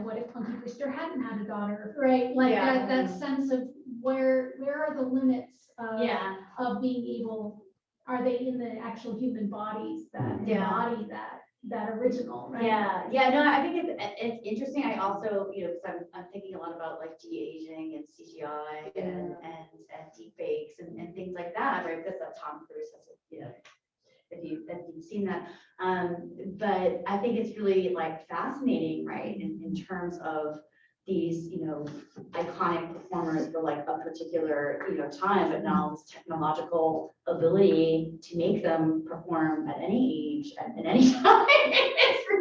what if Punky Brewster hadn't had a daughter, right? Like that sense of where are the limits of being able, are they in the actual human bodies that embody that original, right? No, I think it's interesting. I also, because I'm thinking a lot about like de-aging and CGI and deep fakes and things like that, right? Because Tom Cruise has, if you've seen that. But I think it's really like fascinating, right? In terms of these, iconic performers for like a particular, time, but now this technological ability to make them perform at any age and at any time.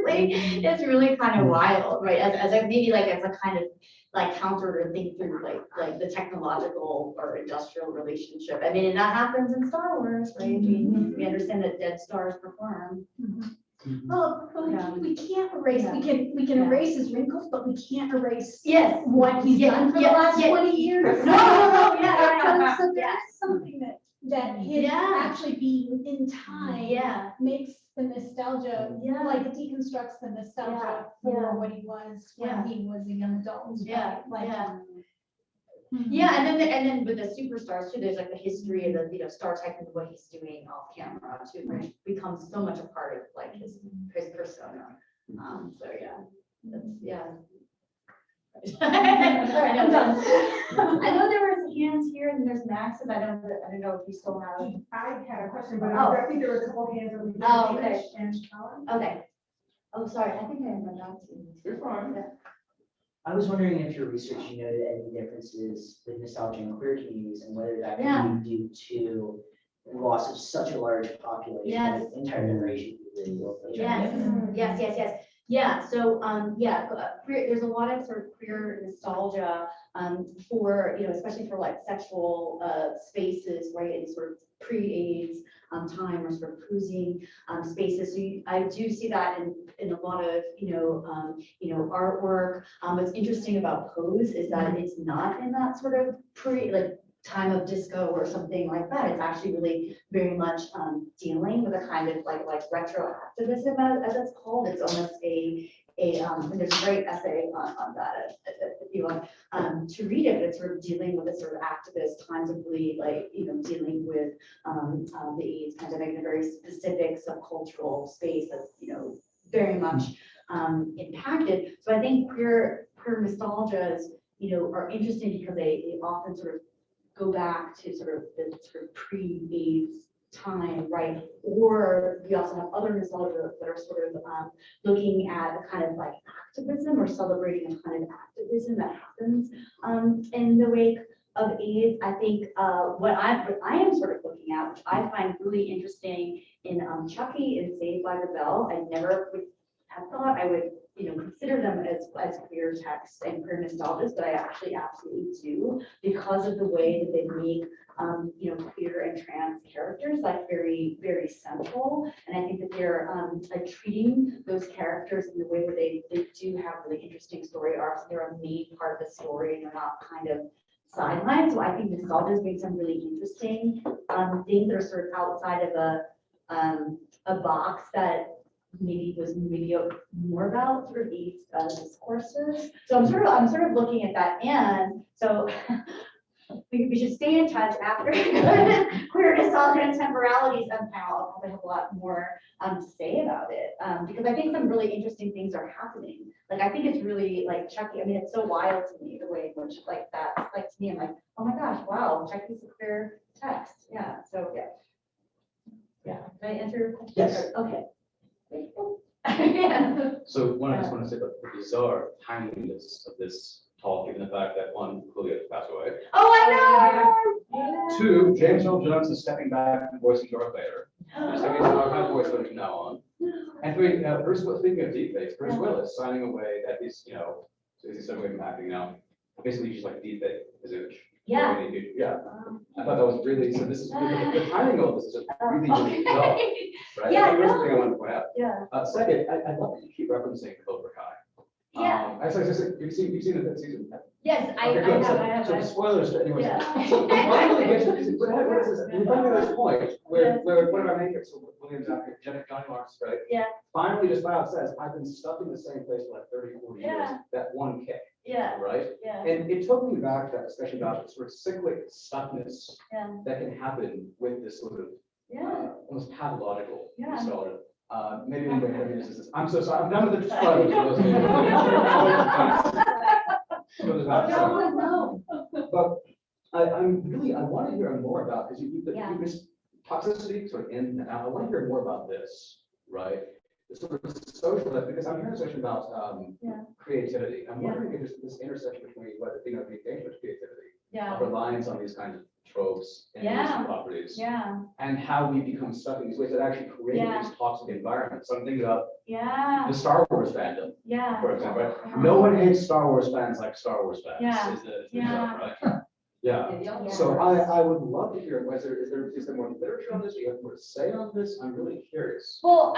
It's really kind of wild, right? As a maybe like as a kind of like counter to think through like the technological or industrial relationship. I mean, and that happens in Star Wars, right? We understand that dead stars perform. Well, we can't erase, we can erase his wrinkles, but we can't erase what he's done for the last 20 years. So there's something that his actually being in time makes the nostalgia, like it deconstructs the nostalgia for what he was when he was a young adult. And then with the superstars too, there's like the history of the star type and what he's doing off camera too, which becomes so much a part of like his persona. I know there was hands here and there's Max, and I don't know if you still have. I had a question, but I think there were a couple hands over here. Oh, okay. And Colin. Okay. Oh, sorry. I think I have my dots in. You're fine. I was wondering if your research, noted any differences with nostalgia in queer communities, and whether that could be due to the loss of such a large population, of entire generation. Yes. Yeah. So, there's a lot of sort of queer nostalgia for, especially for like sexual spaces, right, in sort of pre-AIDS time or sort of cruising spaces. So I do see that in a lot of, artwork. What's interesting about Pose is that it's not in that sort of time of disco or something like that. It's actually really very much dealing with a kind of like retro activism, as it's called. It's almost and there's a great essay on that if you want to read it, but it's sort of dealing with a sort of activist times of really dealing with the AIDS pandemic in a very specific subcultural space that's, very much impacted. So I think queer nostalgias, are interesting because they often sort of go back to sort of the sort of pre-AIDS time, right? Or we also have other nostalgia that are sort of looking at a kind of like activism or celebrating a kind of activism that happens in the wake of AIDS. I think what I am sort of looking at, which I find really interesting in Chucky and Saved by the Bell, I never would have thought I would consider them as queer texts and queer nostalgias, but I actually absolutely do, because of the way that they make queer and trans characters like very, very central. And I think that they're treating those characters in the way where they do have really interesting story arcs. They're a main part of the story and they're not kind of sidelined. So I think nostalgia's made some really interesting things that are sort of outside of a box that maybe was more about sort of AIDS discourses. So I'm sort of looking at that, and so we should stay in touch after queer nostalgia and temporalities panel. I'll probably have a lot more to say about it because I think some really interesting things are happening. Like I think it's really like Chucky. I mean, it's so wild to me the way in which like that. Like to me, I'm like, oh my gosh, wow, Chucky's a queer text. Yeah. So yeah. Can I answer your question? Yes. Okay. Yeah. So one, I just want to say about the bizarre timeliness of this talk, given the fact that one, clearly has passed away. Oh, I know. Two, James Earl Jones is stepping back and voicing Darth Vader. Just like it's our kind of voice from now on. And three, speaking of deepfakes, Bruce Willis signing away that he's, is he stepping away from acting now? Basically, he's like deepfake his image. Yeah. Yeah. I thought that was really, so this is, the timing of this is just really, really dull, right? Yeah, That's the first thing I wanted to point out. Yeah. Second, I love that you keep referencing Cobra Kai. Yeah. Actually, you've seen the fifth season? Yes, I Okay, good. have. So spoilers, anyways. Yeah. So finally get to, what is this? We finally got this point where one of our main characters, William's actor, Johnny Lawrence, right? Yeah. Finally just flat out says, I've been stuck in the same place for like 30, 40 years, Yeah. that one kick, Yeah. right? Yeah. And it took me back to that, especially about the sort of cyclic stuckness Yeah. that can happen with this sort of Yeah. almost pathological Yeah. nostalgia. Maybe anybody have any instances. I'm so sorry. I'm done with the spoilers. No. But I want to hear more about, because you missed toxicity sort of in and out. I want to hear more about this, right? The sort of social, because I'm hearing a section about creativity. I'm wondering if there's this intersection between whether the engagement of creativity relies on these kinds of tropes and these properties, and how we become stuck in these ways that actually create these toxic environments. So I'm thinking about the Star Wars fandom, for example. Right? No one hates Star Wars fans like Star Wars fans. Is the joke, right? Yeah. So I would love to hear, is there more literature on this? Do you have more to say on this? I'm really curious. Well,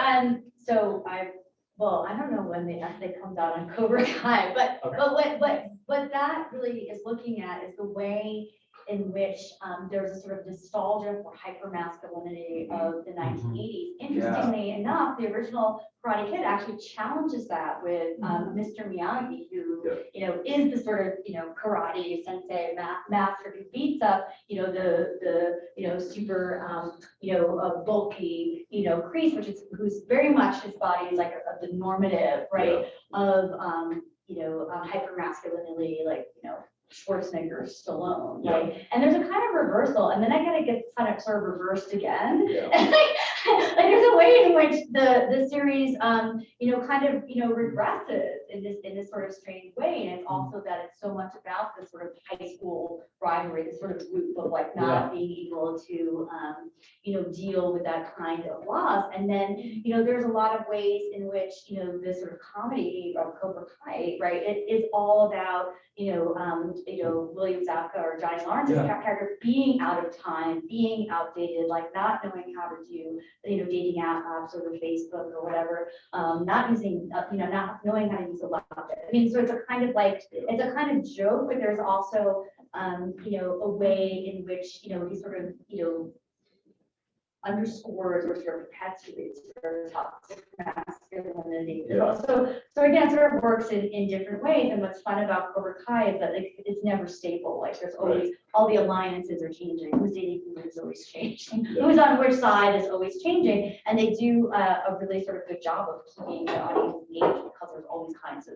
so I don't know when the essay comes out on Cobra Kai, but what that really is looking at is the way in which there's a sort of nostalgia for hypermasculinity of the 1980s. Interestingly enough, the original Karate Kid actually challenges that with Mr. Miyagi, who is the sort of karate sensei master who beats up the super bulky Kreese, who's very much his body is like the normative of hypermasculinity, like Schwarzenegger, Stallone, and there's a kind of reversal, and then I kind of get kind of sort of reversed again. And like there's a way in which the series kind of regresses in this sort of strange way. And it's also that it's so much about this sort of high school rivalry, this sort of group of like not being able to, deal with that kind of loss. And then, there's a lot of ways in which, this sort of comedy of Cobra Kai, right, it is all about, William Zabka or Johnny Lawrence's character being out of time, being outdated, like not knowing how to do, dating apps or Facebook or whatever, not using, not knowing how to use a laptop. I mean, so it's a kind of joke, but there's also, a way in which, he sort of, underscores or sort of perpetuates sort of toxic masculinity. Yeah. So again, sort of works in different ways. And what's fun about Cobra Kai is that it's never stable. Like there's always, all the alliances are changing. Who's dating who is always changing. Yeah. Who's on which side is always changing. And they do a really sort of good job of keeping the audience engaged because there's all these kinds of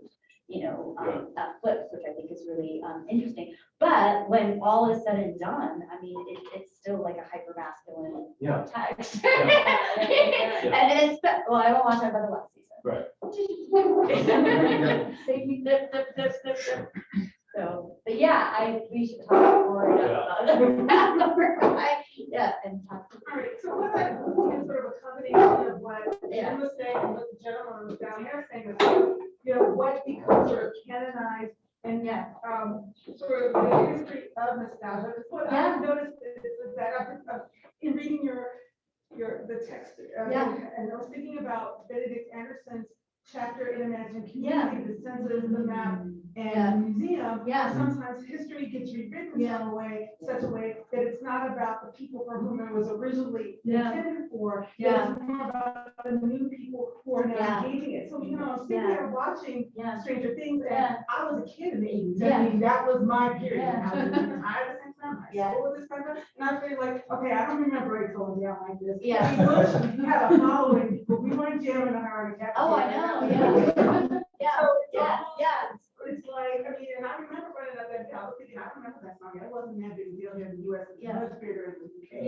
flips, which I think is really interesting. But when all is said and done, I mean, it's still like a hyper masculine text. And it's, well, I don't want to talk about the last season. Right. Save me, dip. So, but yeah, we should talk more about and talk. All right, so what I think is sort of a combination of what Jim was saying and what the gentleman was down there saying is, what becomes sort of canonized and sort of the history of nostalgia. Because what I've noticed is that in reading the text, and I was thinking about Benedict Anderson's chapter in Imagined Community, the census, the map, and the museum. Sometimes history gets rewritten in such a way that it's not about the people for whom it was originally intended for. It's more about the new people who are now engaging it. So, I'm sitting there watching Stranger Things, and I was a kid in the 80s. I mean, that was my period. I was in high school at this time, and I feel like, okay, I don't remember it going down like this. We had a following, but we weren't jamming on our cafeteria. Oh, I know. It's like, I mean, and I remember running up that hill, thinking, I remember that song. It wasn't that big a deal here in the US. It's much bigger in the UK.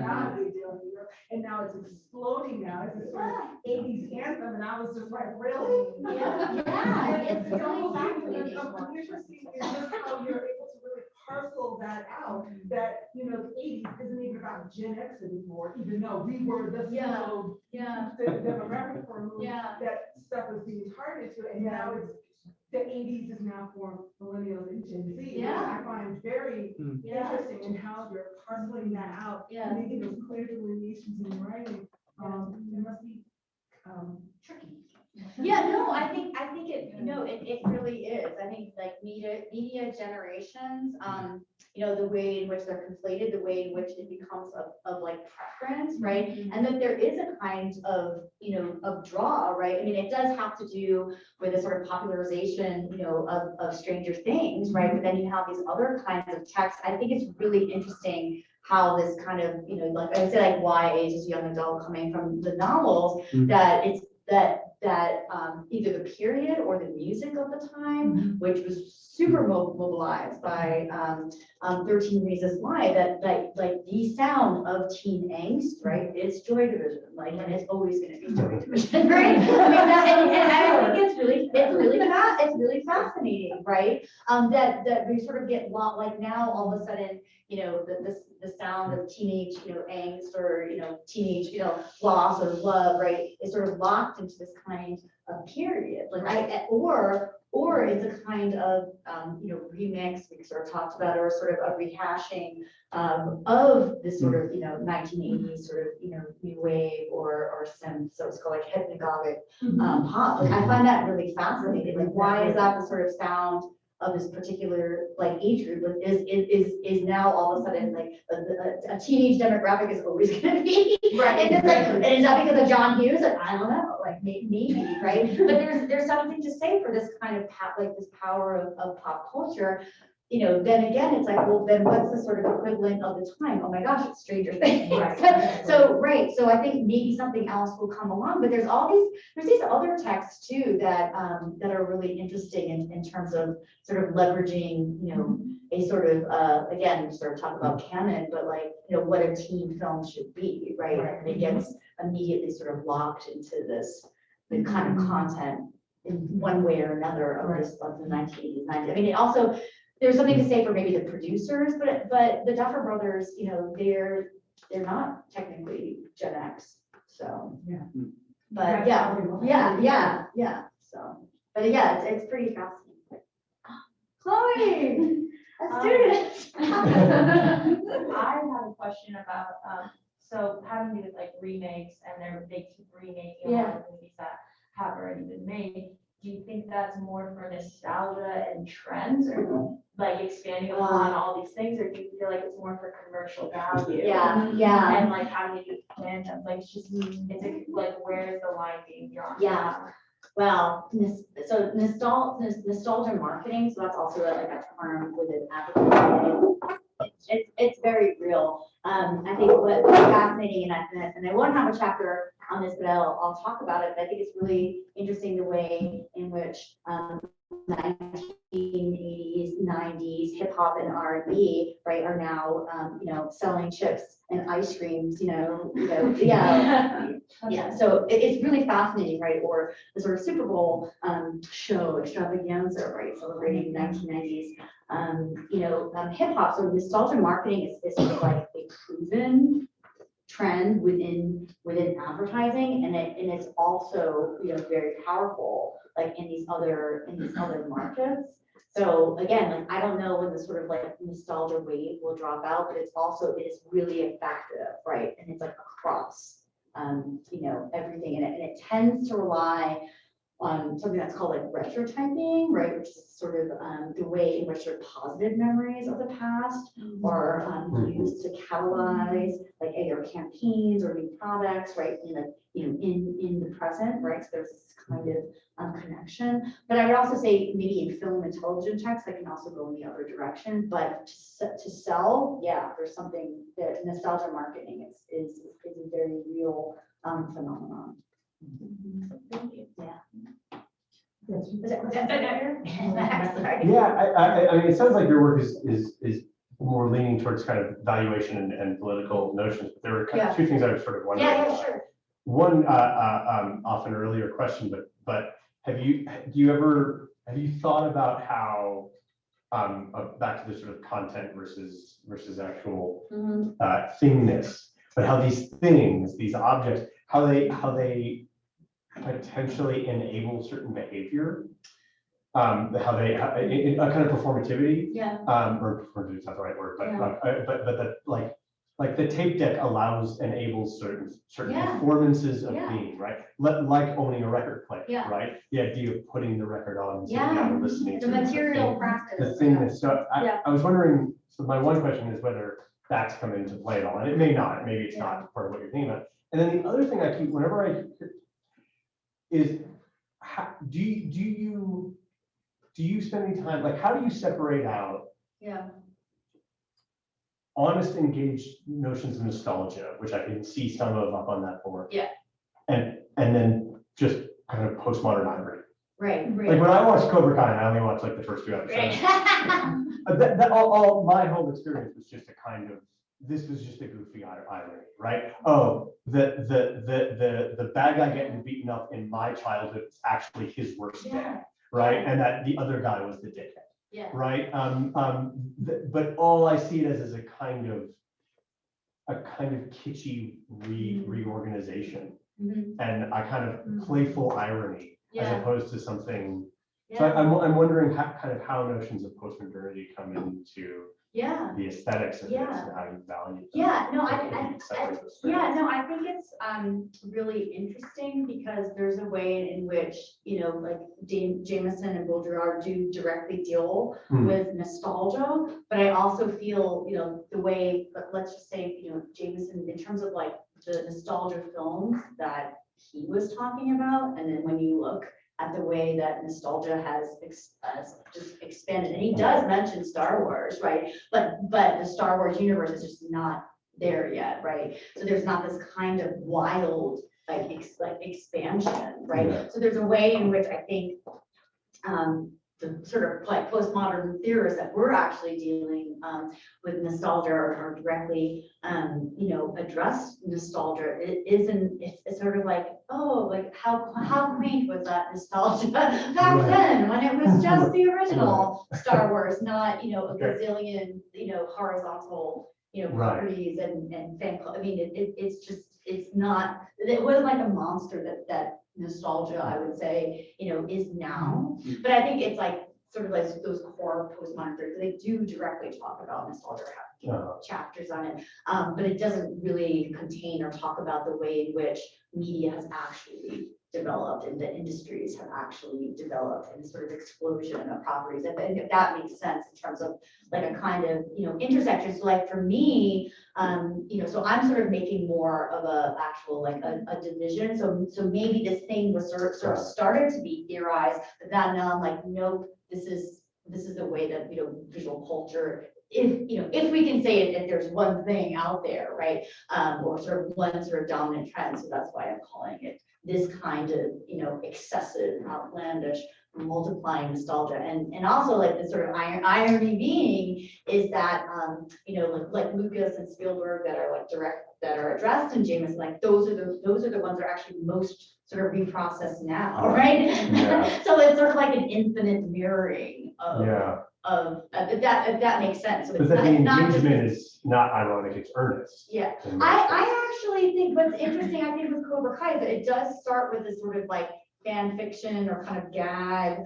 Not a big deal in Europe. And now it's exploding now. It's this sort of 80s anthem. And I was just like, really? It's so fascinating. Interesting is just how you're able to really parcel that out. That, the 80s isn't even about Gen X anymore, even though we were the demographic for whom that stuff was being targeted to. And now it's the 80s is now for millennials and Gen Z. Which I find very interesting in how you're parceling that out, making those clear delineations in writing. It must be tricky. I think it really is. I think like media generations, the way in which they're conflated, the way in which it becomes of like preference, right? And that there is a kind of, of draw, right? I mean, it does have to do with the sort of popularization, of Stranger Things, right? But then you have these other kinds of texts. I think it's really interesting how this kind of, like I would say, like YA, just young adult coming from the novels, that it's that either the period or the music of the time, which was super mobilized by 13 Reasons Why, that like the sound of teen angst, right? It's Joy Division, like, and it's always going to be Joy Division, right? I mean, and I think it's really fascinating, right? That we sort of get like now all of a sudden, the sound of teenage, angst or, teenage, loss or love, right, is sort of locked into this kind of period. Like or it's a kind of, remix we sort of talked about, or sort of a rehashing of this sort of, 1980s sort of, new wave or synth, so it's called like hypnagogic pop. Like I find that really fascinating. Like, why is that the sort of sound of this particular like age group is now all of a sudden like a teenage demographic is always going to be right. And is that because of John Hughes? Like, I don't know, like maybe, right? But there's something to say for this kind of this power of pop culture. Then again, it's like, well, then what's the sort of equivalent of the time? Oh my gosh, it's Stranger Things. So I think maybe something else will come along, but there's these other texts too that are really interesting in terms of sort of leveraging, a sort of, again, sort of talk about canon, but like, what a teen film should be, right? And it gets immediately sort of locked into the kind of content in one way or another of this, of the 1980s, 90s. I mean, it also, there's something to say for maybe the producers, but the Duffer Brothers, you know, they're not technically Gen X, so. Yeah. But yeah, so, but yeah, it's pretty fascinating. Chloe, a student. I have a question about, so having to do with like remakes and they keep remaking a lot of movies that have already been made. Do you think that's more for nostalgia and trends or like expanding upon all these things? Or do you feel like it's more for commercial value? Yeah. And like having to do with fandoms, like it's just, like where's the line being drawn? Yeah. Well, so nostalgia marketing, so that's also like a term within advertising. It's very real. I think what's fascinating, and I won't have a chapter on this, but I'll talk about it. But I think it's really interesting the way in which 1980s, 90s hip hop and R&B, right, are now you know, selling chips and ice creams, yeah. So it's really fascinating, right? Or the sort of Super Bowl show extravaganza, right, celebrating 1990s. Hip hop. So nostalgia marketing is sort of like a proven trend within advertising, and it's also, you know, very powerful, like in these other markets. So again, like I don't know when the sort of like nostalgia wave will drop out, but it is really effective, right? And it's like across everything, and it tends to rely on something that's called like retrotyping, right? Which is sort of the way in which your positive memories of the past are used to catalyze like either campaigns or new products, right? In the present, right? So there's this kind of connection. But I would also say maybe in film and television text, that can also go in the other direction. But to sell, yeah, there's something that nostalgia marketing is a very real phenomenon. Thank you. Yeah. Yeah, I mean, it sounds like your work is more leaning towards kind of valuation and political notions, but there were kind of two things I was sort of wondering. Yeah, sure. One, off an earlier question, but have you thought about how, back to the sort of content versus actual thingness, but how these things, these objects, how they potentially enable certain behavior, how they a kind of performativity. Or performativity is not the right word, but that like the tape deck enables certain performances of being, right? Like owning a record player, right? The idea of putting the record on and sitting down and listening the to material practice. the thing that stuff. I was wondering, so my one question is whether that's come into play at all, and it may not, maybe it's not part of what you're thinking about. And then the other thing I keep, whenever I is, do you spend any time, like, how do you separate out honest, engaged notions of nostalgia, which I can see some of up on that board, and then just kind of postmodern irony? Right. Like when I watched Cobra Kai, I only watched like the first 2 episodes. All my whole experience was just a kind of, this was just a goofy irony, right? Oh, the bad guy getting beaten up in my childhood was actually his worst day, right? And that the other guy was the dickhead, right? But all I see it as is a kind of kitschy reorganization, and a kind of playful irony, as opposed to something. So I'm wondering how notions of postmodernity come into the aesthetics of this and how you value them. I think it's really interesting because there's a way in which, like Jameson and Baudrillard do directly deal with nostalgia, but I also feel, the way, let's just say, Jameson, in terms of like the nostalgia films that he was talking about, and then when you look at the way that nostalgia has just expanded, and he does mention Star Wars, right? But the Star Wars universe is just not there yet, right? So there's not this kind of wild like expansion, right? So there's a way in which I think the sort of like postmodern theorists that we're actually dealing with nostalgia or directly, you know, address nostalgia. It isn't, it's sort of like, oh, like how quaint was that nostalgia back then when it was just the original Star Wars, not, you know, a gazillion, you know, horizontal, you know, properties and fan club. I mean, it's just, it's not, it wasn't like a monster that nostalgia, I would say, you know, is now. But I think it's like sort of like those core postmodern theories, they do directly talk about nostalgia, have chapters on it, but it doesn't really contain or talk about the way in which media has actually developed and the industries have actually developed and the sort of explosion of properties. I think if that makes sense in terms of like a kind of, you know, intersection. So like for me, you know, so I'm sort of making more of a actual like a division. So maybe this thing was sort of started to be theorized, but then now I'm like, nope, this is the way that, you know, visual culture, if, you know, if we can say it, if there's one thing out there, right? Or sort of one sort of dominant trend. So that's why I'm calling it this kind of, you know, excessive, outlandish, multiplying nostalgia. And also like the sort of irony being is that, you know, like Lucas and Spielberg that are like that are addressed in Jameson, like those are the ones that are actually most sort of reprocessed now, right? Yeah. So it's sort of like an infinite mirroring of if that makes sense. So But that the engagement is not ironic, it's earnest. Yeah, I actually think what's interesting, I think with Cobra Kai, is that it does start with this sort of like fan fiction or kind of gag,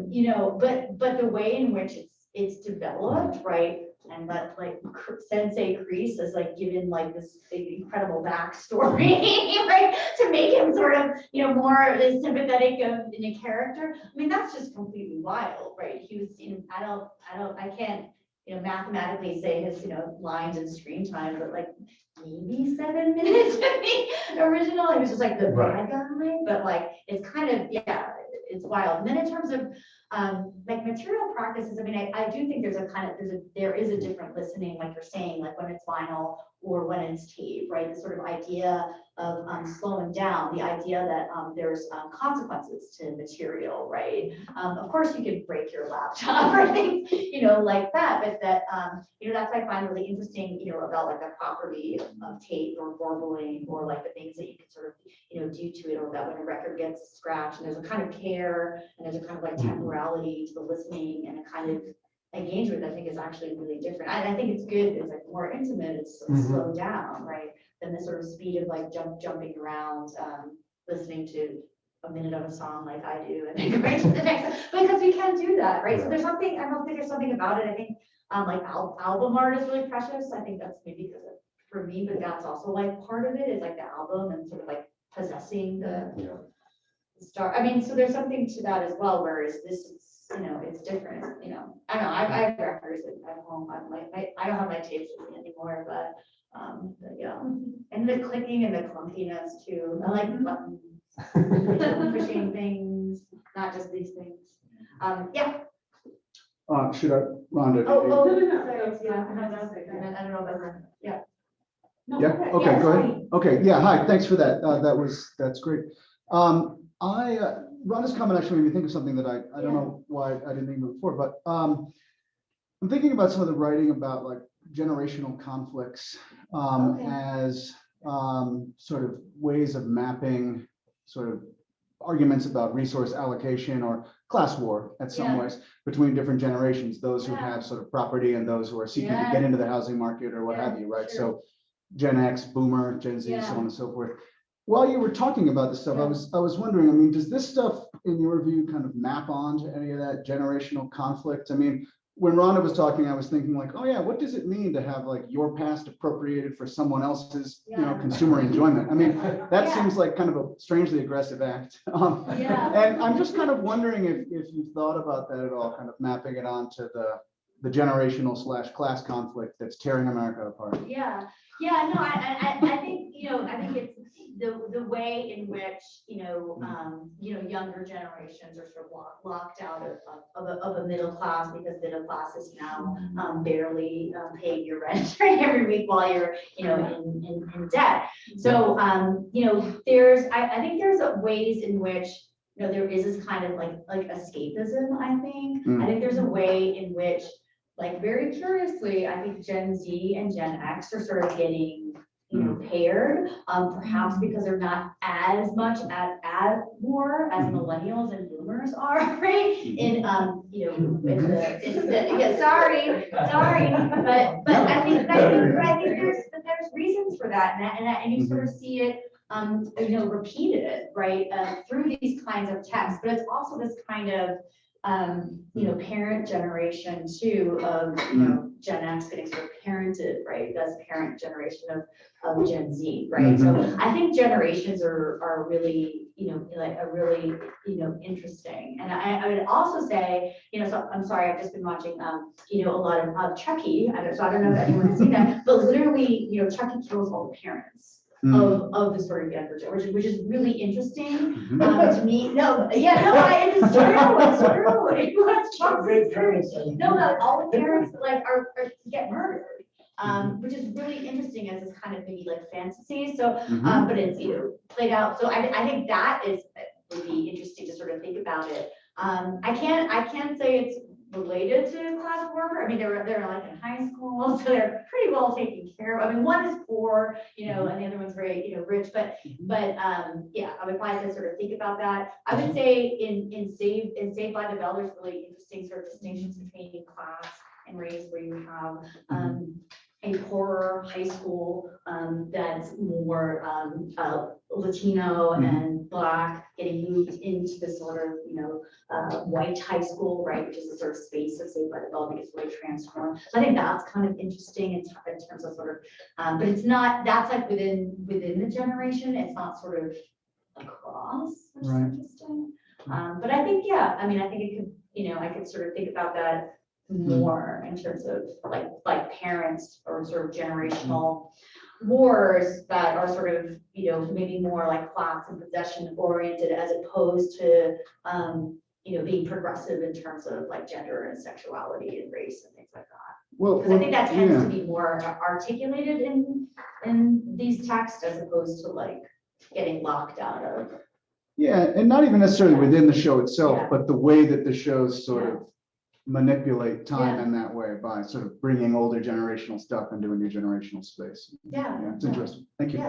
you know, but the way in which it's developed, right? And that like Sensei Kreese is like given like this incredible backstory, right? To make him sort of, you know, more sympathetic in a character. I mean, that's just completely wild, right? He was in, I can't, you know, mathematically say his, you know, lines and screen time, but like maybe 7 minutes in the original. He was just like the bad guy, but like it's kind of, yeah, it's wild. And then in terms of like material practices, I mean, I do think there is a different listening, like you're saying, like when it's vinyl or when it's tape, right? The sort of idea of slowing down, the idea that there's consequences to material, right? Of course, you could break your laptop or things, you know, like that, but that, you know, that's what I find really interesting, you know, about like the property of tape or warbling or like the things that you can sort of, you know, do to it, or that when a record gets scratched and there's a kind of care and there's a kind of like temporality to the listening and a kind of engagement, I think is actually really different. I think it's good, it's like more intimate, it's slowed down, right? Than the sort of speed of like jumping around, listening to a minute of a song like I do and then going to the next, because we can do that, right? So there's something, I don't think there's something about it. I think like album art is really precious. I think that's maybe because of, for me, but that's also like part of it is like the album and sort of like possessing the star. I mean, so there's something to that as well, whereas this is, you know, it's different, you know. I don't know, I have records at home. I'm like, I don't have my tapes with me anymore, but yeah. And the clicking and the clunkiness too. I like buttons, pushing things, not just these things. Yeah. Should I, Rhonda? Oh, no. yeah, I don't know about that. Yeah. Yeah, okay, go ahead. Okay, yeah, hi, thanks for that. That's great. Rhonda's comment actually made me think of something that I don't know why I didn't think of before, but I'm thinking about some of the writing about like generational conflicts as sort of ways of mapping sort of arguments about resource allocation or class war at some ways between different generations, those who have sort of property and those who are seeking to get into the housing market or what have you, right? So Gen X, Boomer, Gen Z, so on and so forth. While you were talking about this stuff, I was wondering, I mean, does this stuff in your view kind of map onto any of that generational conflict? I mean, when Rhonda was talking, I was thinking like, oh yeah, what does it mean to have like your past appropriated for someone else's, you know, consumer enjoyment? I mean, that seems like kind of a strangely aggressive act. And I'm just kind of wondering if you've thought about that at all, kind of mapping it onto the generational / class conflict that's tearing America apart. Yeah, no, I think, you know, I think it's the way in which, you know, younger generations are sort of locked out of a middle class, because middle class is now barely paying your rent every week while you're, you know, in debt. So, you know, I think there's ways in which there is this kind of like escapism, I think. Mm. I think there's a way in which, like, very curiously, I think Gen Z and Gen X are sort of getting, paired, perhaps because they're not as much at war as millennials and boomers are, right? In, sorry, but I think there's reasons for that, and you sort of see it, repeated, right, through these kinds of texts, but it's also this kind of, parent generation too, of, Gen X getting sort of parented, right, as parent generation of Gen Z, right? So I think generations are really, really interesting. And I would also say, so I'm sorry, I've just been watching, a lot of Chucky. So I don't know if anyone has seen that, but literally, Chucky kills all the parents of the sort of younger generation, which is really interesting to me. It's true. It's true. No, all the parents are get murdered. Which is really interesting as this kind of maybe like fantasy. So, but it's played out. So I think that would be interesting to sort of think about it. I can't say it's related to class warfare. I mean, they're like in high school, so they're pretty well taken care of. I mean, one is poor, and the other one's very rich. But yeah, I would probably to sort of think about that. I would say in Saved by the Bell, there's really interesting sort of distinctions between class and race, where you have a poorer high school that's more Latino and Black getting moved into this sort of white high school, right, which is the sort of space of Saved by the Bell that gets really transformed. So I think that's kind of interesting in terms of sort of, but it's not, that's like within the generation. It's not sort of across, which is interesting. But I think, yeah, I mean, I think it could, I could sort of think about that more in terms of like parents or sort of generational wars that are sort of, maybe more like class and possession oriented, as opposed to, being progressive in terms of like gender and sexuality and race and things like that. Well, Because I think that tends to be more articulated in these texts, as opposed to like getting locked out of. Yeah, and not even necessarily within the show itself, but the way that the shows sort of manipulate time in that way by sort of bringing older generational stuff into a new generational space. Yeah, it's interesting. Thank you.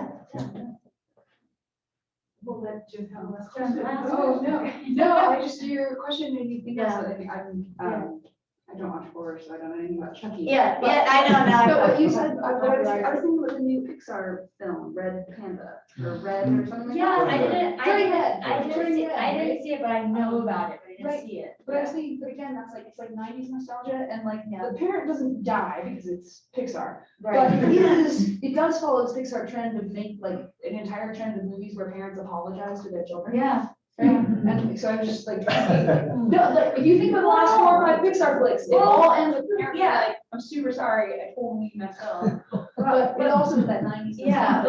We'll let Jim have a last Jim, question. last Oh, question. no, I just, your question made me think of something. I don't watch horror, so I don't know anything about Chucky. I know now. So what you said, I was thinking about the new Pixar film, Red Panda, or Red or something like that. I didn't see it, but I know about it, but I didn't see it. But I was thinking, but again, that's like, it's like 90s nostalgia, and like the parent doesn't die because it's Pixar. But it does follow this Pixar trend of make like an entire trend of movies where parents apologize to their children. And so I was just like, no, like if you think of the last 4 or 5 Pixar flicks, it all ends with parents like, I'm super sorry, I totally messed up. But also with that 90s.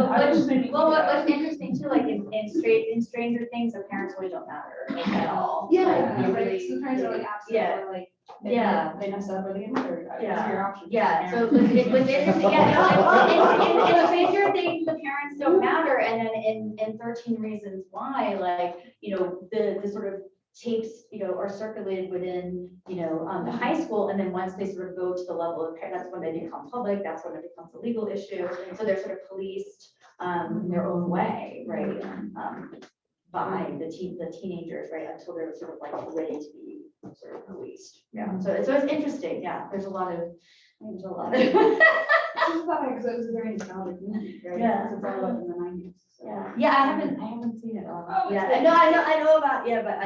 What's interesting too, like in Stranger Things, the parents really don't matter at all. The parents are like absolutely like, they messed up or they get married. So what's interesting, in the Stranger Things, the parents don't matter, and then in 13 Reasons Why, like, the sort of tapes, are circulated within, the high school, and then once they sort of go to the level of, that's when they become public, that's when it becomes a legal issue, so they're sort of policed in their own way, right, by the teenagers, right, until they're sort of like ready to be sort of policed. So it's interesting, there's a lot of. This is funny because it was a very nostalgic movie, right? It's all up in the 90s. So. I haven't seen it all. I know about, but I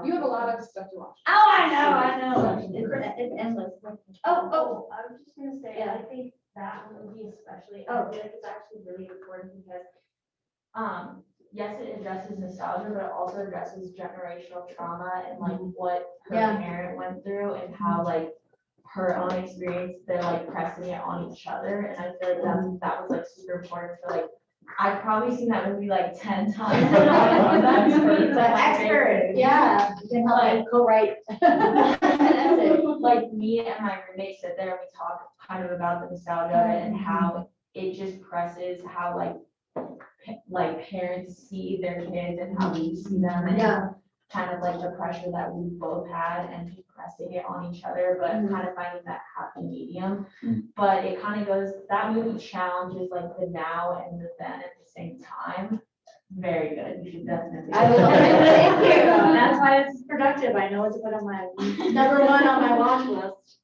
you have a lot of stuff to watch. Oh, I know. It's endless. I was just gonna say, I think that movie especially, I feel like it's actually really important because, yes, it addresses nostalgia, but it also addresses generational trauma and like what her parent went through and how like her own experience, they're like pressing it on each other. And I feel like that was like super important for like, I've probably seen that movie like 10 times. The expert, you can help like co-write. Like me and my roommate sit there and we talk kind of about the nostalgia and how it just presses how like like parents see their kids and how we see them and kind of like the pressure that we both had and pressing it on each other, but kind of finding that happy medium. But it kind of goes, that movie challenges like the now and the then at the same time. Very good. You should definitely. I will. Thank you. That's why it's productive. I know what to put on my number one on my watch list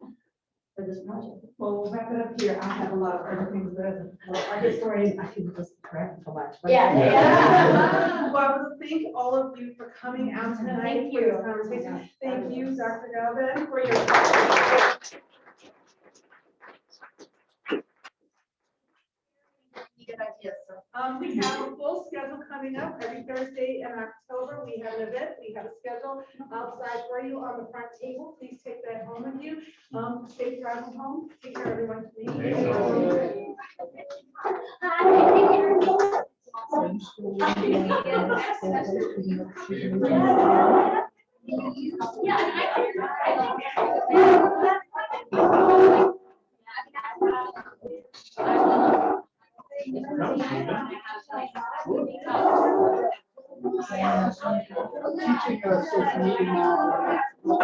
for this project. Well, we'll wrap it up here. I have a lot of other things that, our historian, I can just correct so much. Yeah. Well, I want to thank all of you for coming out tonight Thank for you. this conversation. Thank you, Dr. Galvin, for your. Good idea. We have a full schedule coming up every Thursday in October. We have an event. We have a schedule outside for you on the front table. Please take that home with you. Safe driving home. Take care, everyone. Thank Teaching social media now.